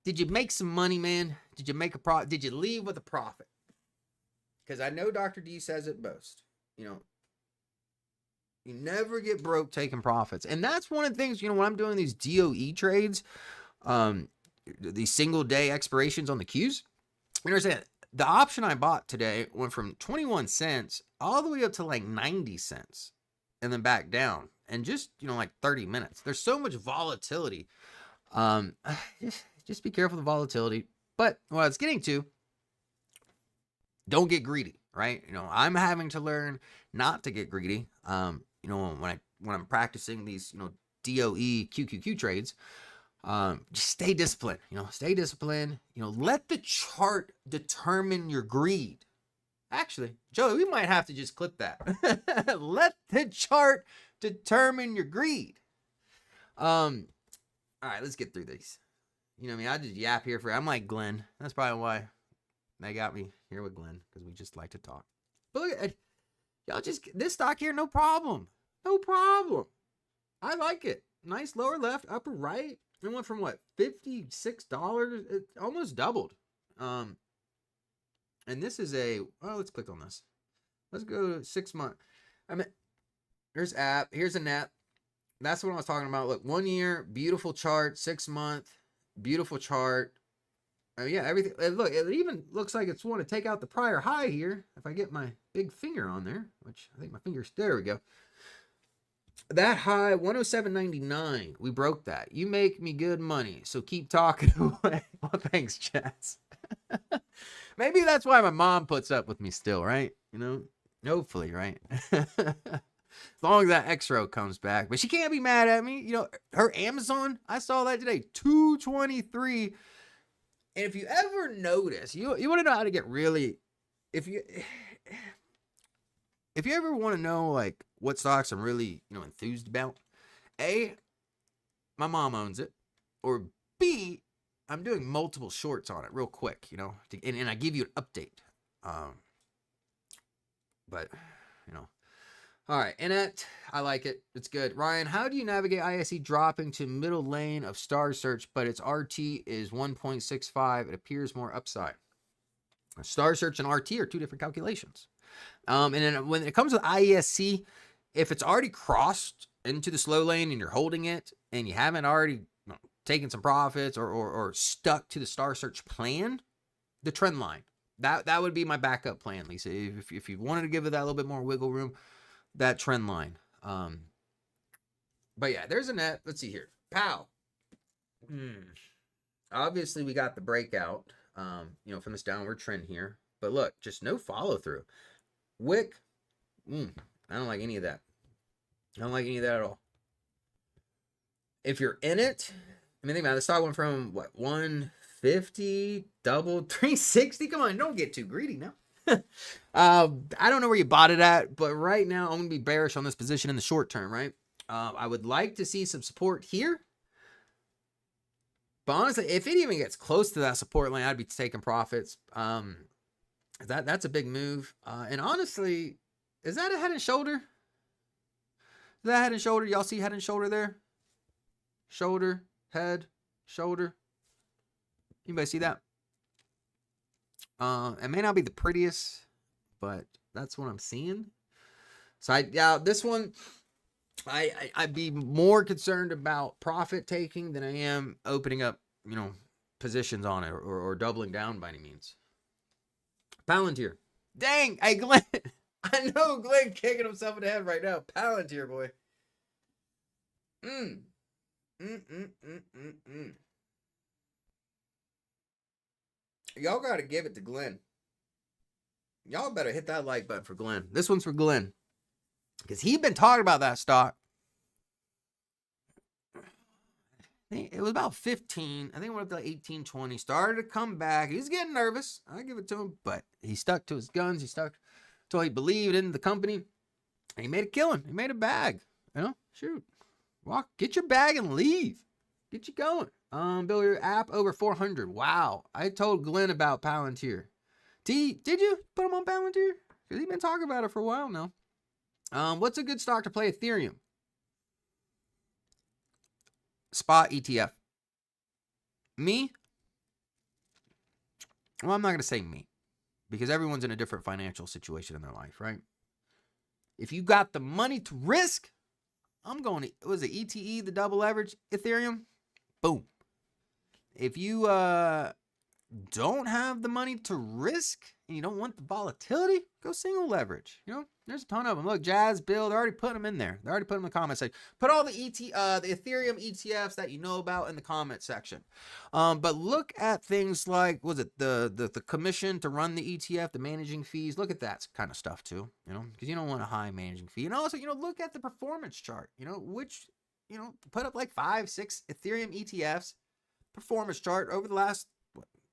did you make some money, man? Did you make a profit? Did you leave with a profit? Because I know Dr. D says it most. You never get broke taking profits. And that's one of the things, when I'm doing these DOE trades, these single day expirations on the Qs, you understand, the option I bought today went from 21 cents all the way up to like 90 cents and then back down. And just, like 30 minutes. There's so much volatility. Just be careful of the volatility. But what I was getting to, don't get greedy, right? I'm having to learn not to get greedy. When I'm practicing these, DOE QQQ trades, just stay disciplined. Stay disciplined. Let the chart determine your greed. Actually, Joey, we might have to just clip that. Let the chart determine your greed. All right, let's get through these. I just yap here I'm like Glenn. That's probably why they got me here with Glenn, because we just like to talk. But look at y'all, this stock here, no problem. No problem. I like it. Nice lower left, upper right. It went from what, $56? It almost doubled. And this is let's click on this. Let's go to 6 month. Here's app. Here's a net. That's what I was talking about. Look, 1 year, beautiful chart. 6 month, beautiful chart. Yeah, everything. Look, it even looks like it's want to take out the prior high here. If I get my big finger on there, which I think my finger's, there we go. That high, 107.99. We broke that. You make me good money, so keep talking away. Well, thanks, Chaz. Maybe that's why my mom puts up with me still, right? Hopefully, right? As long as that X-Row comes back. But she can't be mad at me. Her Amazon, I saw that today, $223. And if you ever notice, you want to know how to get really, if you ever want to know like what stocks I'm really, enthused about, A, my mom owns it, or B, I'm doing multiple shorts on it real quick, and I give you an update. But, all right, and I like it. It's good. Ryan, how do you navigate ISE dropping to middle lane of star search, but its RT is 1.65? It appears more upside. Star search and RT are two different calculations. And then when it comes to IESC, if it's already crossed into the slow lane and you're holding it and you haven't already taken some profits or stuck to the star search plan, the trend line, that would be my backup plan, Lisa. If you wanted to give it that little bit more wiggle room, that trend line. But yeah, there's a net. Let's see here. Pow. Obviously, we got the breakout, from this downward trend here. But look, just no follow through. Wick. I don't like any of that. I don't like any of that at all. If you're in it, think about it. The stock went from what, 150, doubled, 360. Come on, don't get too greedy now. I don't know where you bought it at, but right now I'm going to be bearish on this position in the short term, right? I would like to see some support here. But honestly, if it even gets close to that support line, I'd be taking profits. That's a big move. And honestly, is that a head and shoulder? Is that head and shoulder? Y'all see head and shoulder there? Shoulder, head, shoulder. Anybody see that? It may not be the prettiest, but that's what I'm seeing. So this one, I'd be more concerned about profit taking than I am opening up, positions on it or doubling down by any means. Palantir. Dang, hey Glenn. I know Glenn kicking himself in the head right now. Palantir, boy. Y'all gotta give it to Glenn. Y'all better hit that like button for Glenn. This one's for Glenn. Because he's been talking about that stock. it was about 15. I think it went up to like 18, 20. Started to come back. He's getting nervous. I give it to him, but he stuck to his guns. He stuck until he believed in the company. And he made a killing. He made a bag. You know, shoot. Walk, get your bag and leave. Get you going. Build your app over 400. Wow. I told Glenn about Palantir. Did you put him on Palantir? Because he's been talking about it for a while now. What's a good stock to play Ethereum? Spot ETF. Me? Well, I'm not going to say me. Because everyone's in a different financial situation in their life, right? If you got the money to risk, I'm going to, was it ETE, the double leverage Ethereum? Boom. If you don't have the money to risk and you don't want the volatility, go single leverage. You know, there's a ton of them. Look, Jazz, Bill, they're already putting them in there. They already put them in the comment section. Put all the Ethereum ETFs that you know about in the comment section. But look at things like, was it the commission to run the ETF, the managing fees? Look at that kind of stuff too, you know, because you don't want a high managing fee. And also, you know, look at the performance chart, you know, which, you know, put up like 5, 6 Ethereum ETFs performance chart over the last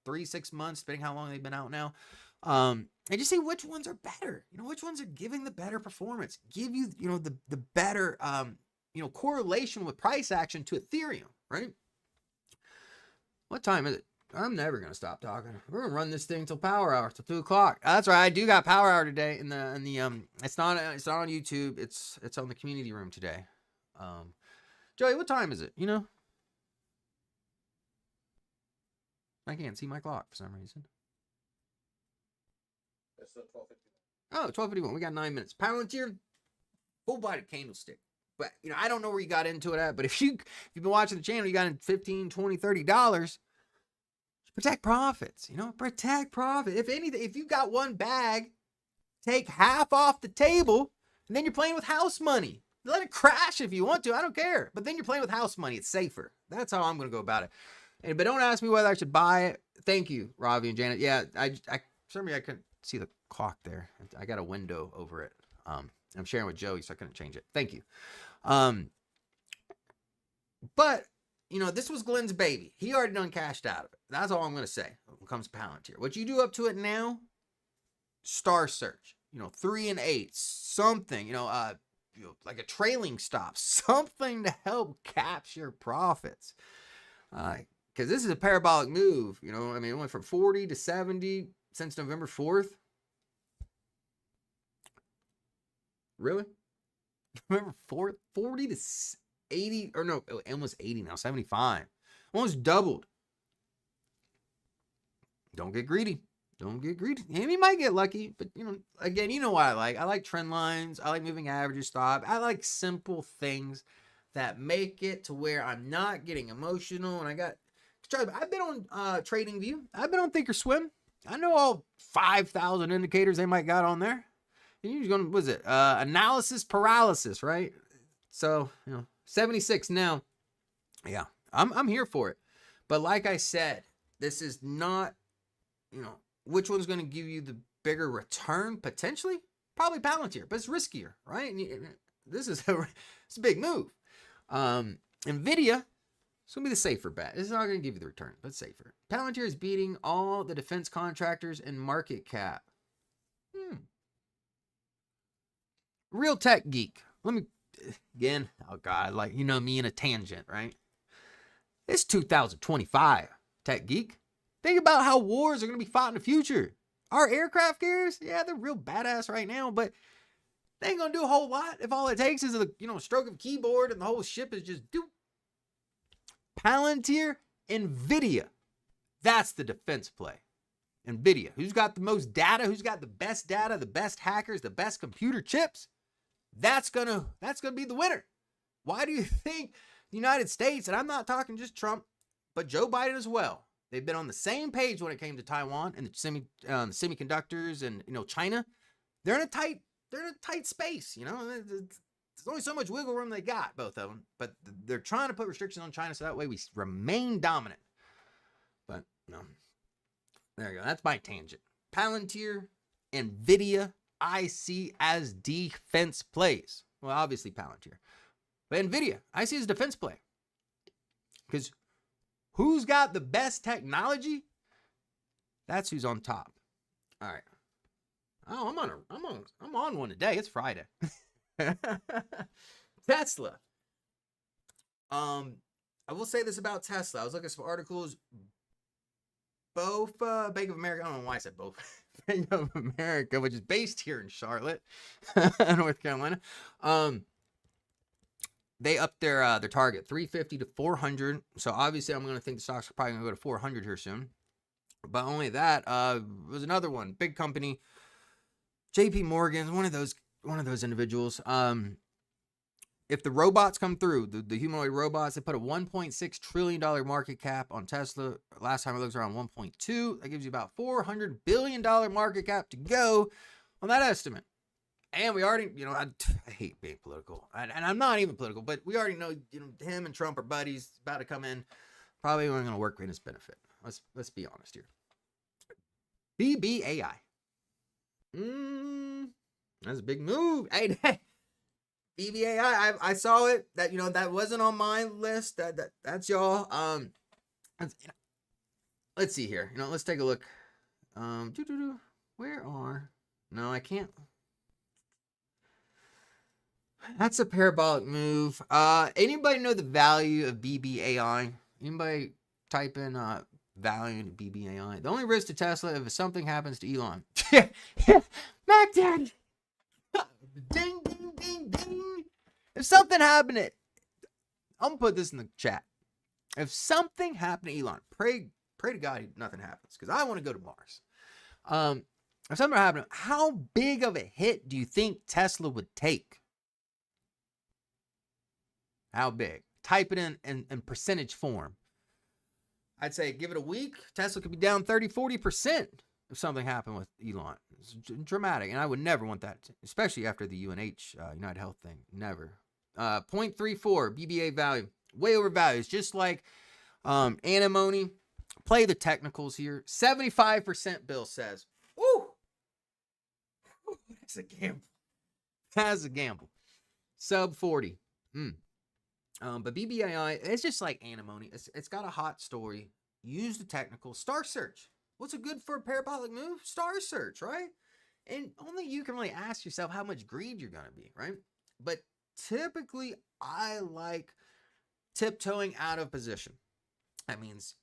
3-6 months, depending how long they've been out now. And just see which ones are better. You know, which ones are giving the better performance, give you, you know, the better, you know, correlation with price action to Ethereum, right? What time is it? I'm never gonna stop talking. We're gonna run this thing till power hour, till 2 o'clock. That's right. I do got power hour today in the it's not on YouTube. It's on the community room today. Joey, what time is it? You know, I can't see my clock for some reason. It's 12:51. Oh, 12:51. We got 9 minutes. Palantir, full-bodied candlestick. But, you know, I don't know where you got into it at, but if you've been watching the channel, you got in $15, $20, $30, protect profits, you know, protect profit. If anything, if you got one bag, take half off the table, and then you're playing with house money. Let it crash if you want to. I don't care. But then you're playing with house money. It's safer. That's how I'm going to go about it. But don't ask me whether I should buy it. Thank you, Ravi and Janet. Yeah, certainly I couldn't see the clock there. I got a window over it. I'm sharing with Joey, so I couldn't change it. Thank you. But, you know, this was Glenn's baby. He already done cashed out of it. That's all I'm going to say when it comes to Palantir. What you do up to it now, star search. You know, 3 and 8, something, you know, like a trailing stop, something to help capture profits. Because this is a parabolic move, you know. I mean, it went from 40 to 70 since November 4th. Really? November 4th? 40 to 80, or no, almost 80 now, 75. Almost doubled. Don't get greedy. Don't get greedy. And you might get lucky, but, you know, again, you know what I like. I like trend lines. I like moving averages, stop. I like simple things that make it to where I'm not getting emotional. And I've been on TradingView. I've been on Thinkorswim. I know all 5,000 indicators they might got on there. And you're going to, what is it? Analysis paralysis, right? So, you know, 76 now. Yeah, I'm here for it. But like I said, this is not, you know, which one's going to give you the bigger return potentially? Probably Palantir, but it's riskier, right? And this is it's a big move. Nvidia, it's going to be the safer bet. It's not going to give you the return, but it's safer. Palantir is beating all the defense contractors in market cap. Real tech geek. Let me, again, oh God, like, you know me in a tangent, right? It's 2025, tech geek. Think about how wars are going to be fought in the future. Our aircraft carriers, yeah, they're real badass right now, but they ain't going to do a whole lot if all it takes is a, you know, stroke of a keyboard and the whole ship is just do. Palantir, Nvidia. That's the defense play. Nvidia. Who's got the most data? Who's got the best data, the best hackers, the best computer chips? That's gonna be the winner. Why do you think the United States, and I'm not talking just Trump, but Joe Biden as well, they've been on the same page when it came to Taiwan and the semiconductors and, you know, China. They're in a tight space, you know. There's only so much wiggle room they got, both of them. But they're trying to put restrictions on China so that way we remain dominant. But no, there you go. That's my tangent. Palantir, Nvidia, I see as defense plays. Well, obviously Palantir, but Nvidia, I see as defense play. Because who's got the best technology? That's who's on top. All right. Oh, I'm on one today. It's Friday. Tesla. I will say this about Tesla. I was looking at some articles. Both Bank of America. I don't know why I said both. Bank of America, which is based here in Charlotte, North Carolina. They upped their target 350 to 400. So obviously, I'm going to think the stocks are probably going to go to 400 here soon. But only that was another one, big company, JP Morgan, one of those individuals. If the robots come through, the humanoid robots, they put a $1.6 trillion market cap on Tesla. Last time I looked, around 1.2. That gives you about $400 billion market cap to go on that estimate. And we already, I hate being political, and I'm not even political, but we already know, him and Trump are buddies, about to come in. Probably weren't going to work in his benefit. Let's be honest here. BBAI. That's a big move. Hey, BBAI. I saw it. That that wasn't on my list. That's y'all. Let's see here. Let's take a look. Where are? No, I can't. That's a parabolic move. Anybody know the value of BBAI? Anybody type in value in BBAI? The only risk to Tesla if something happens to Elon. Mac Daddy. Ding, ding, ding, ding. If something happened I'm gonna put this in the chat. If something happened to Elon, pray to God nothing happens, because I want to go to Mars. If something happened, how big of a hit do you think Tesla would take? How big? Type it in percentage form. I'd say give it a week. Tesla could be down 30-40% if something happened with Elon. It's dramatic, and I would never want that, especially after the UNH United Health thing. Never. 0.34 BBA value. Way overvalued. It's just like antimony. Play the technicals here. 75% Bill says. Woo! That's a gamble. That's a gamble. Sub 40. But BBAI, it's just like antimony. It's got a hot story. Use the technical. Star search. What's it good for a parabolic move? Star search, right? And only you can really ask yourself how much greed you're going to be, right? But typically, I like tiptoeing out of position. That means,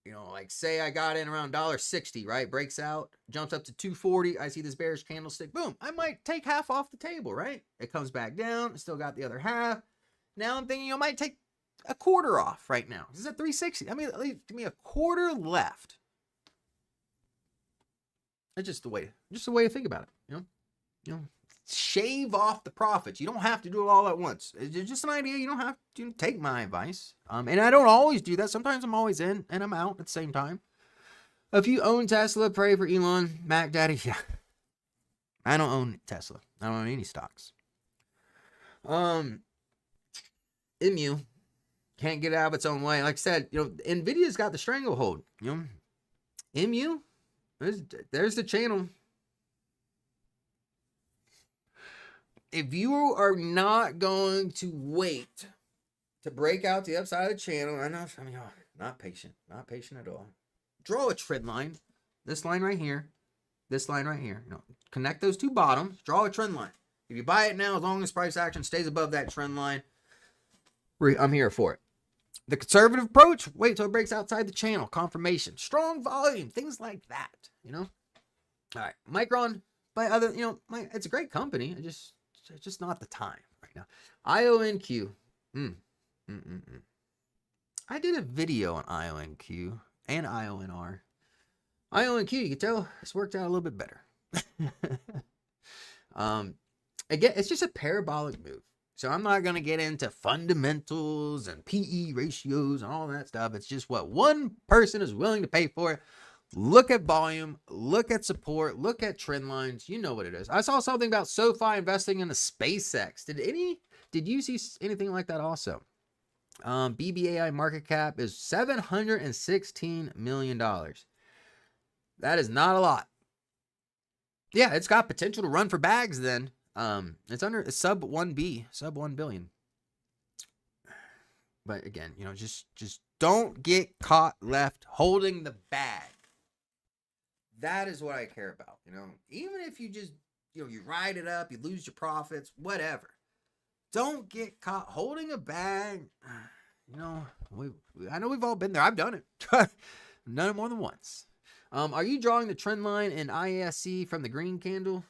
like say I got in around $1.60, right? Breaks out, jumps up to 240. I see this bearish candlestick. Boom. I might take half off the table, right? It comes back down. Still got the other half. Now I'm thinking I might take a quarter off right now. This is at 360. I mean, at least give me a quarter left. It's just the way to think about it. Shave off the profits. You don't have to do it all at once. It's just an idea. You don't have to take my advice. And I don't always do that. Sometimes I'm always in and I'm out at the same time. If you own Tesla, pray for Elon, Mac Daddy. Yeah. I don't own Tesla. I don't own any stocks. MU can't get out of its own way. Like I said, Nvidia's got the stranglehold. MU, there's the channel. If you are not going to wait to break out the upside of the channel, not patient at all. Draw a trend line. This line right here. This line right here. Connect those two bottoms. Draw a trend line. If you buy it now, as long as price action stays above that trend line, I'm here for it. The conservative approach, wait till it breaks outside the channel. Confirmation. Strong volume. Things like that. All right. Micron, by other, it's a great company. It's just not the time right now. IONQ. I did a video on IONQ and IONR. IONQ, you can tell it's worked out a little bit better. Again, it's just a parabolic move. So I'm not going to get into fundamentals and PE ratios and all that stuff. It's just what one person is willing to pay for it. Look at volume, look at support, look at trend lines. You know what it is. I saw something about SoFi investing in the SpaceX. Did you see anything like that also? BBAI market cap is $716 million. That is not a lot. Yeah, it's got potential to run for bags then. It's sub 1 billion. But again, you know, just don't get caught left holding the bag. That is what I care about. You know, even if you just, you know, you ride it up, you lose your profits, whatever. Don't get caught holding a bag. You know, I know we've all been there. I've done it. Done it more than once. Are you drawing the trend line in IASC from the green candle?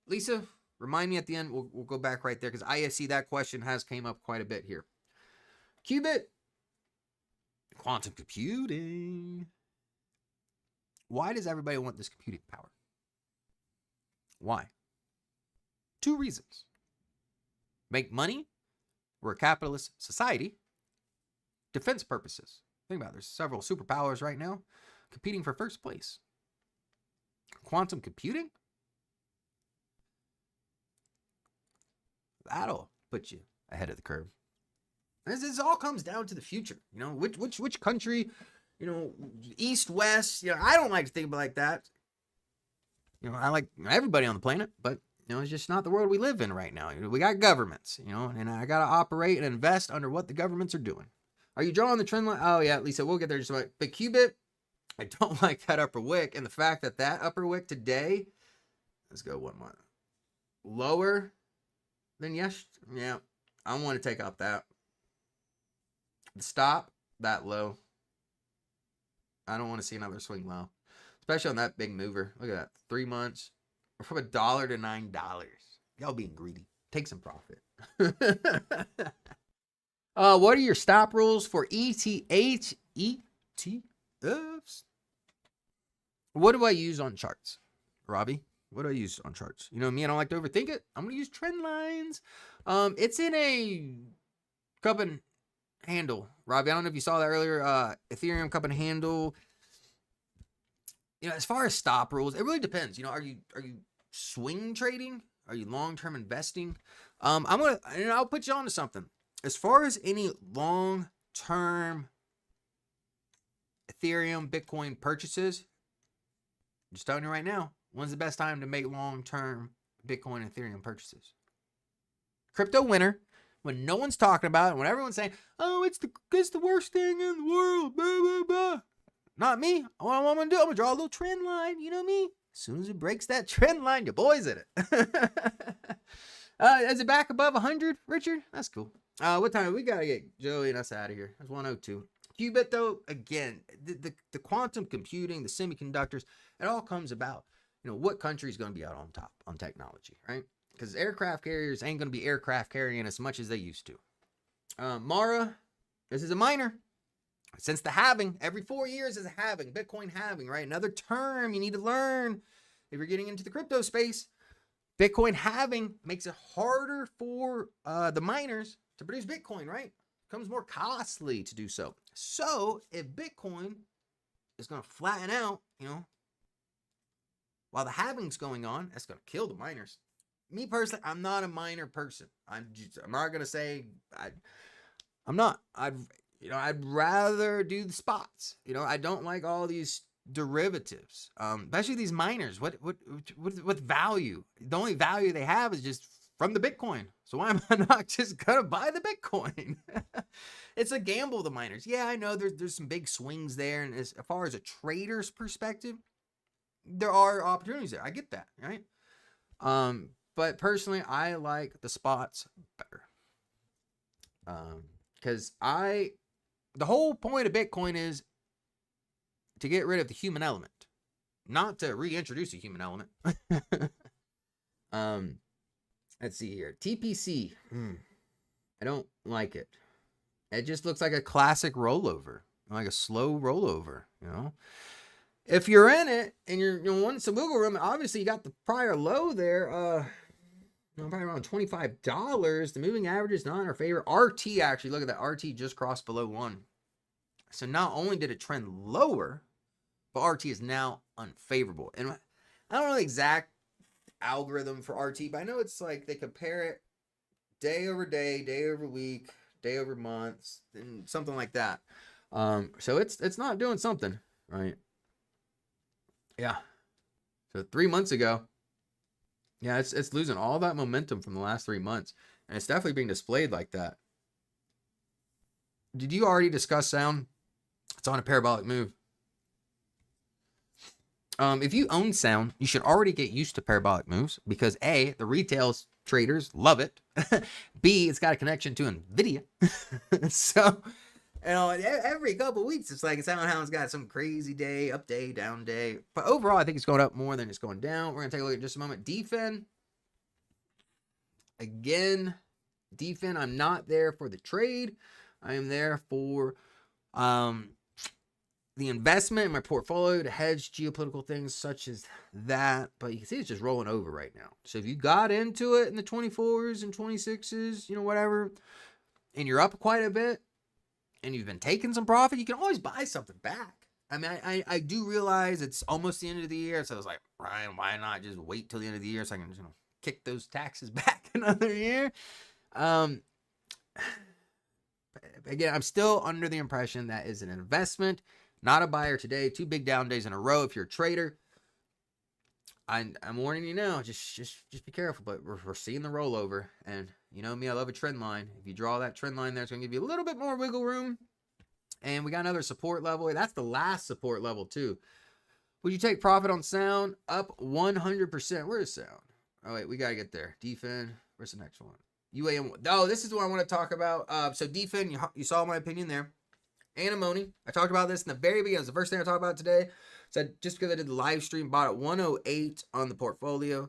Lisa, remind me at the end. We'll go back right there because IASC, that question has came up quite a bit here. Qubit, quantum computing. Why does everybody want this computing power? Why? 2 reasons. Make money. We're a capitalist society. Defense purposes. Think about it. There's several superpowers right now competing for first place. Quantum computing? That'll put you ahead of the curve. This all comes down to the future. You know, which country, you know, east, west, you know, I don't like to think about it like that. You know, I like everybody on the planet, but you know, it's just not the world we live in right now. You know, we got governments, you know, and I got to operate and invest under what the governments are doing. Are you drawing the trend line? Oh, yeah, Lisa, we'll get there just about. But Qubit, I don't like that upper wick. And the fact that that upper wick today, let's go 1 month, lower than yesterday. Yeah, I want to take out that. The stop, that low. I don't want to see another swing low, especially on that big mover. Look at that, 3 months. We're from $1 to $9. Y'all being greedy. Take some profit. What are your stop rules for ETFs? What do I use on charts? Robbie, what do I use on charts? You know me, I don't like to overthink it. I'm going to use trend lines. It's in a cup and handle. Robbie, I don't know if you saw that earlier. Ethereum cup and handle. You know, as far as stop rules, it really depends. You know, are you swing trading? Are you long-term investing? I'll put you on to something. As far as any long-term Ethereum, Bitcoin purchases, I'm just telling you right now, when's the best time to make long-term Bitcoin and Ethereum purchases? Crypto winter, when no one's talking about it, when everyone's saying, oh, it's the worst thing in the world, blah, blah, blah. Not me. What I'm going to do, I'm going to draw a little trend line. You know me. As soon as it breaks that trend line, your boy's in it. Is it back above 100, Richard? That's cool. What time? We got to get Joey and us out of here. It's 1:02. Qubit, though, again, the quantum computing, the semiconductors, it all comes about, you know, what country is going to be out on top on technology, right? Because aircraft carriers ain't going to be aircraft carrying as much as they used to. Mara, this is a miner. Since the halving, every 4 years is a halving, Bitcoin halving, right? Another term you need to learn if you're getting into the crypto space. Bitcoin halving makes it harder for the miners to produce Bitcoin, right? It becomes more costly to do so. So if Bitcoin is going to flatten out, you know, while the halving's going on, that's going to kill the miners. Me personally, I'm not a miner person. I'm not going to say I'm not. I'd rather do the spots. You know, I don't like all these derivatives, especially these miners. What value? The only value they have is just from the Bitcoin. So why am I not just gonna buy the Bitcoin? It's a gamble, the miners. Yeah, I know there's some big swings there, and as far as a trader's perspective, there are opportunities there. I get that, right? But personally, I like the spots better. Because the whole point of Bitcoin is to get rid of the human element, not to reintroduce a human element. Let's see here. TPC. I don't like it. It just looks like a classic rollover, like a slow rollover, you know? If you're in it and you're wanting some wiggle room, obviously you got the prior low there, probably around $25. The moving average is not in our favor. RT, actually, look at that. RT just crossed below 1. So not only did it trend lower, but RT is now unfavorable. And I don't know the exact algorithm for RT, but I know it's like they compare it day over day, day over week, day over months, and something like that. So it's not doing something, right? Yeah. So 3 months ago, yeah, it's losing all that momentum from the last 3 months, and it's definitely being displayed like that. did you already discuss sound? It's on a parabolic move. If you own sound, you should already get used to parabolic moves because A, the retail traders love it. B, it's got a connection to Nvidia. So, you know, every couple weeks, it's like SoundHound's got some crazy day, up day, down day. But overall, I think it's going up more than it's going down. We're going to take a look at just a moment. Defend. Again, defend. I'm not there for the trade. I am there for the investment in my portfolio to hedge geopolitical things such as that. But you can see it's just rolling over right now. So if you got into it in the 24s and 26s, you know, whatever, and you're up quite a bit and you've been taking some profit, you can always buy something back. I mean, I do realize it's almost the end of the year. So I was like, Ryan, why not just wait till the end of the year so I can, you know, kick those taxes back another year? Again, I'm still under the impression that is an investment, not a buyer today. 2 big down days in a row. If you're a trader, I'm warning you now. Just be careful. But we're seeing the rollover, and you know me, I love a trend line. If you draw that trend line there, it's going to give you a little bit more wiggle room. And we got another support level. That's the last support level too. Would you take profit on sound? Up 100%. Where's sound? Oh wait, we got to get there. Defend. Where's the next one? UAM. Oh, this is what I want to talk about. So defend. You saw my opinion there. Antimony. I talked about this in the very beginning. It's the first thing I talked about today. So just because I did the live stream, bought at 108 on the portfolio.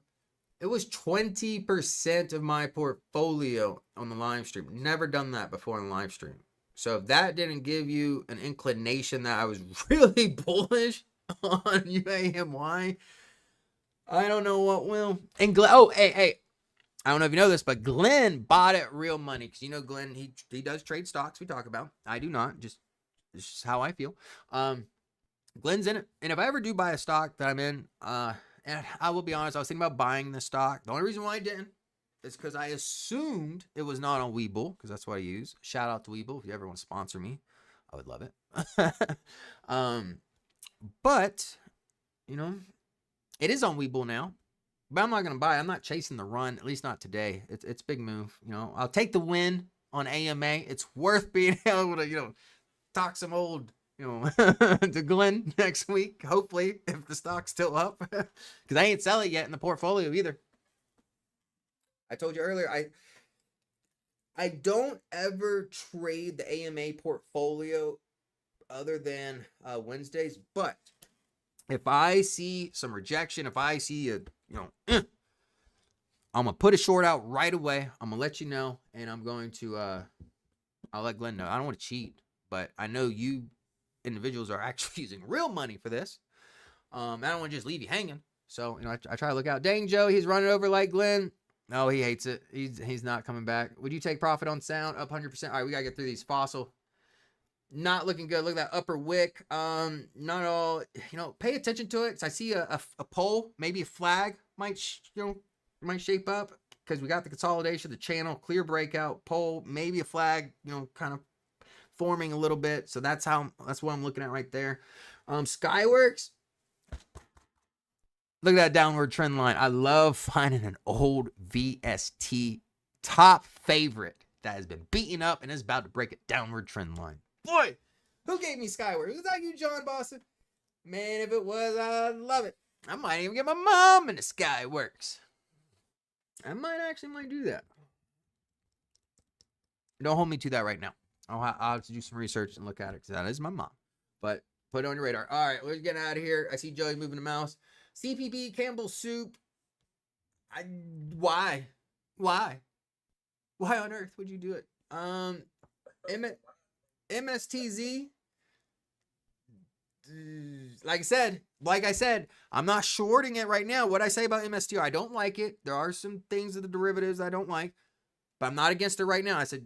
It was 20% of my portfolio on the live stream. Never done that before on the live stream. So if that didn't give you an inclination that I was really bullish on UAMY, I don't know what will. And hey, I don't know if you know this, but Glenn bought it real money because you know Glenn, he does trade stocks. We talk about. I do not. Just this is how I feel. Glenn's in it, and if I ever do buy a stock that I'm in, and I will be honest, I was thinking about buying the stock. The only reason why I didn't is because I assumed it was not on Webull because that's what I use. Shout out to Webull if you ever want to sponsor me, I would love it. But you know, it is on Webull now. But I'm not going to buy it. I'm not chasing the run, at least not today. It's a big move. You know, I'll take the win on AMA. It's worth being able to, you know, talk some old, you know, to Glenn next week, hopefully, if the stock's still up. Because I ain't selling it yet in the portfolio either. I told you earlier, I don't ever trade the AMA portfolio other than Wednesdays. But if I see some rejection, if I see a I'm going to put a short out right away. I'm going to let you know, and I'm going to, I'll let Glenn know. I don't want to cheat, but I know you individuals are actually using real money for this. I don't want to just leave you hanging. So, you know, I try to look out. Dang, Joe, he's running over like Glenn. No, he hates it. He's not coming back. Would you take profit on sound? Up 100%. All right, we got to get through these fossil. Not looking good. Look at that upper wick. Not at all. You know, pay attention to it. So I see a pole, maybe a flag might shape up because we got the consolidation, the channel, clear breakout, pole, maybe a flag. You know, kind of forming a little bit. So that's what I'm looking at right there. Skyworks. Look at that downward trend line. I love finding an old VST top favorite that has been beaten up and is about to break a downward trend line. Boy, who gave me Skyworks? Was that you, John Boston? Man, if it was, I'd love it. I might even get my mom into Skyworks. I might do that. Don't hold me to that right now. I'll have to do some research and look at it because that is my mom. But put it on your radar. All right, we're getting out of here. I see Joey moving the mouse. CPB, Campbell Soup. Why? Why on earth would you do it? MSTZ. Like I said, I'm not shorting it right now. What I say about MSTR, I don't like it. There are some things of the derivatives I don't like, but I'm not against it right now. I said,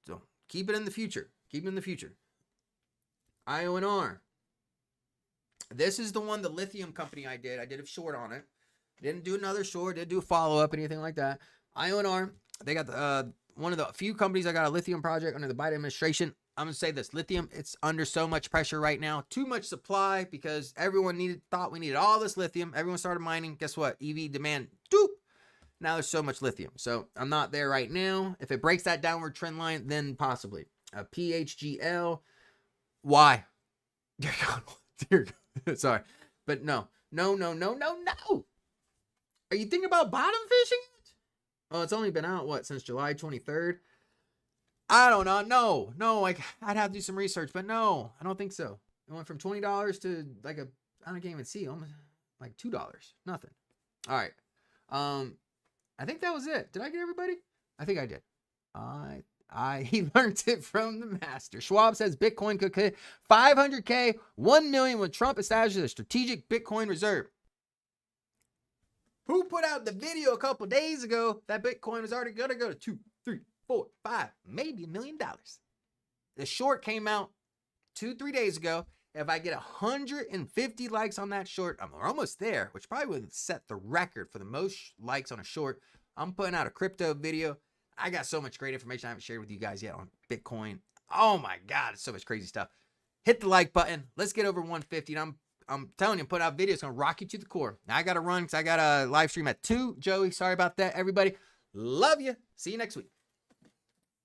so keep it in the future. Keep it in the future. IONR. This is the one, the lithium company I did. I did a short on it. Didn't do another short. Didn't do a follow-up, anything like that. IONR, they got the one of the few companies that got a lithium project under the Biden administration. I'm going to say this. Lithium, it's under so much pressure right now. Too much supply because everyone thought we needed all this lithium. Everyone started mining. Guess what? EV demand, doop. Now there's so much lithium. So I'm not there right now. If it breaks that downward trend line, then possibly. A PHGL. Why? Dear God. Dear God. Sorry. But no. No. Are you thinking about bottom fishing? Oh, it's only been out, what, since July 23rd? I don't know. No, like, I'd have to do some research, but no, I don't think so. It went from $20 to like I can't even see, almost like $2. Nothing. All right. I think that was it. Did I get everybody? I think I did. He learned it from the master. Schwab says Bitcoin could hit 500K, 1 million when Trump establishes a strategic Bitcoin reserve. Who put out the video a couple days ago that Bitcoin was already going to go to 2, 3, 4, 5, maybe $1 million? The short came out 2-3 days ago. If I get 150 likes on that short, I'm almost there, which probably would set the record for the most likes on a short. I'm putting out a crypto video. I got so much great information I haven't shared with you guys yet on Bitcoin. Oh my God, it's so much crazy stuff. Hit the like button. Let's get over 150. And I'm telling you, put out videos going to rock you to the core. Now I got to run because I got a live stream at 2. Joey, sorry about that, everybody. Love you. See you next week.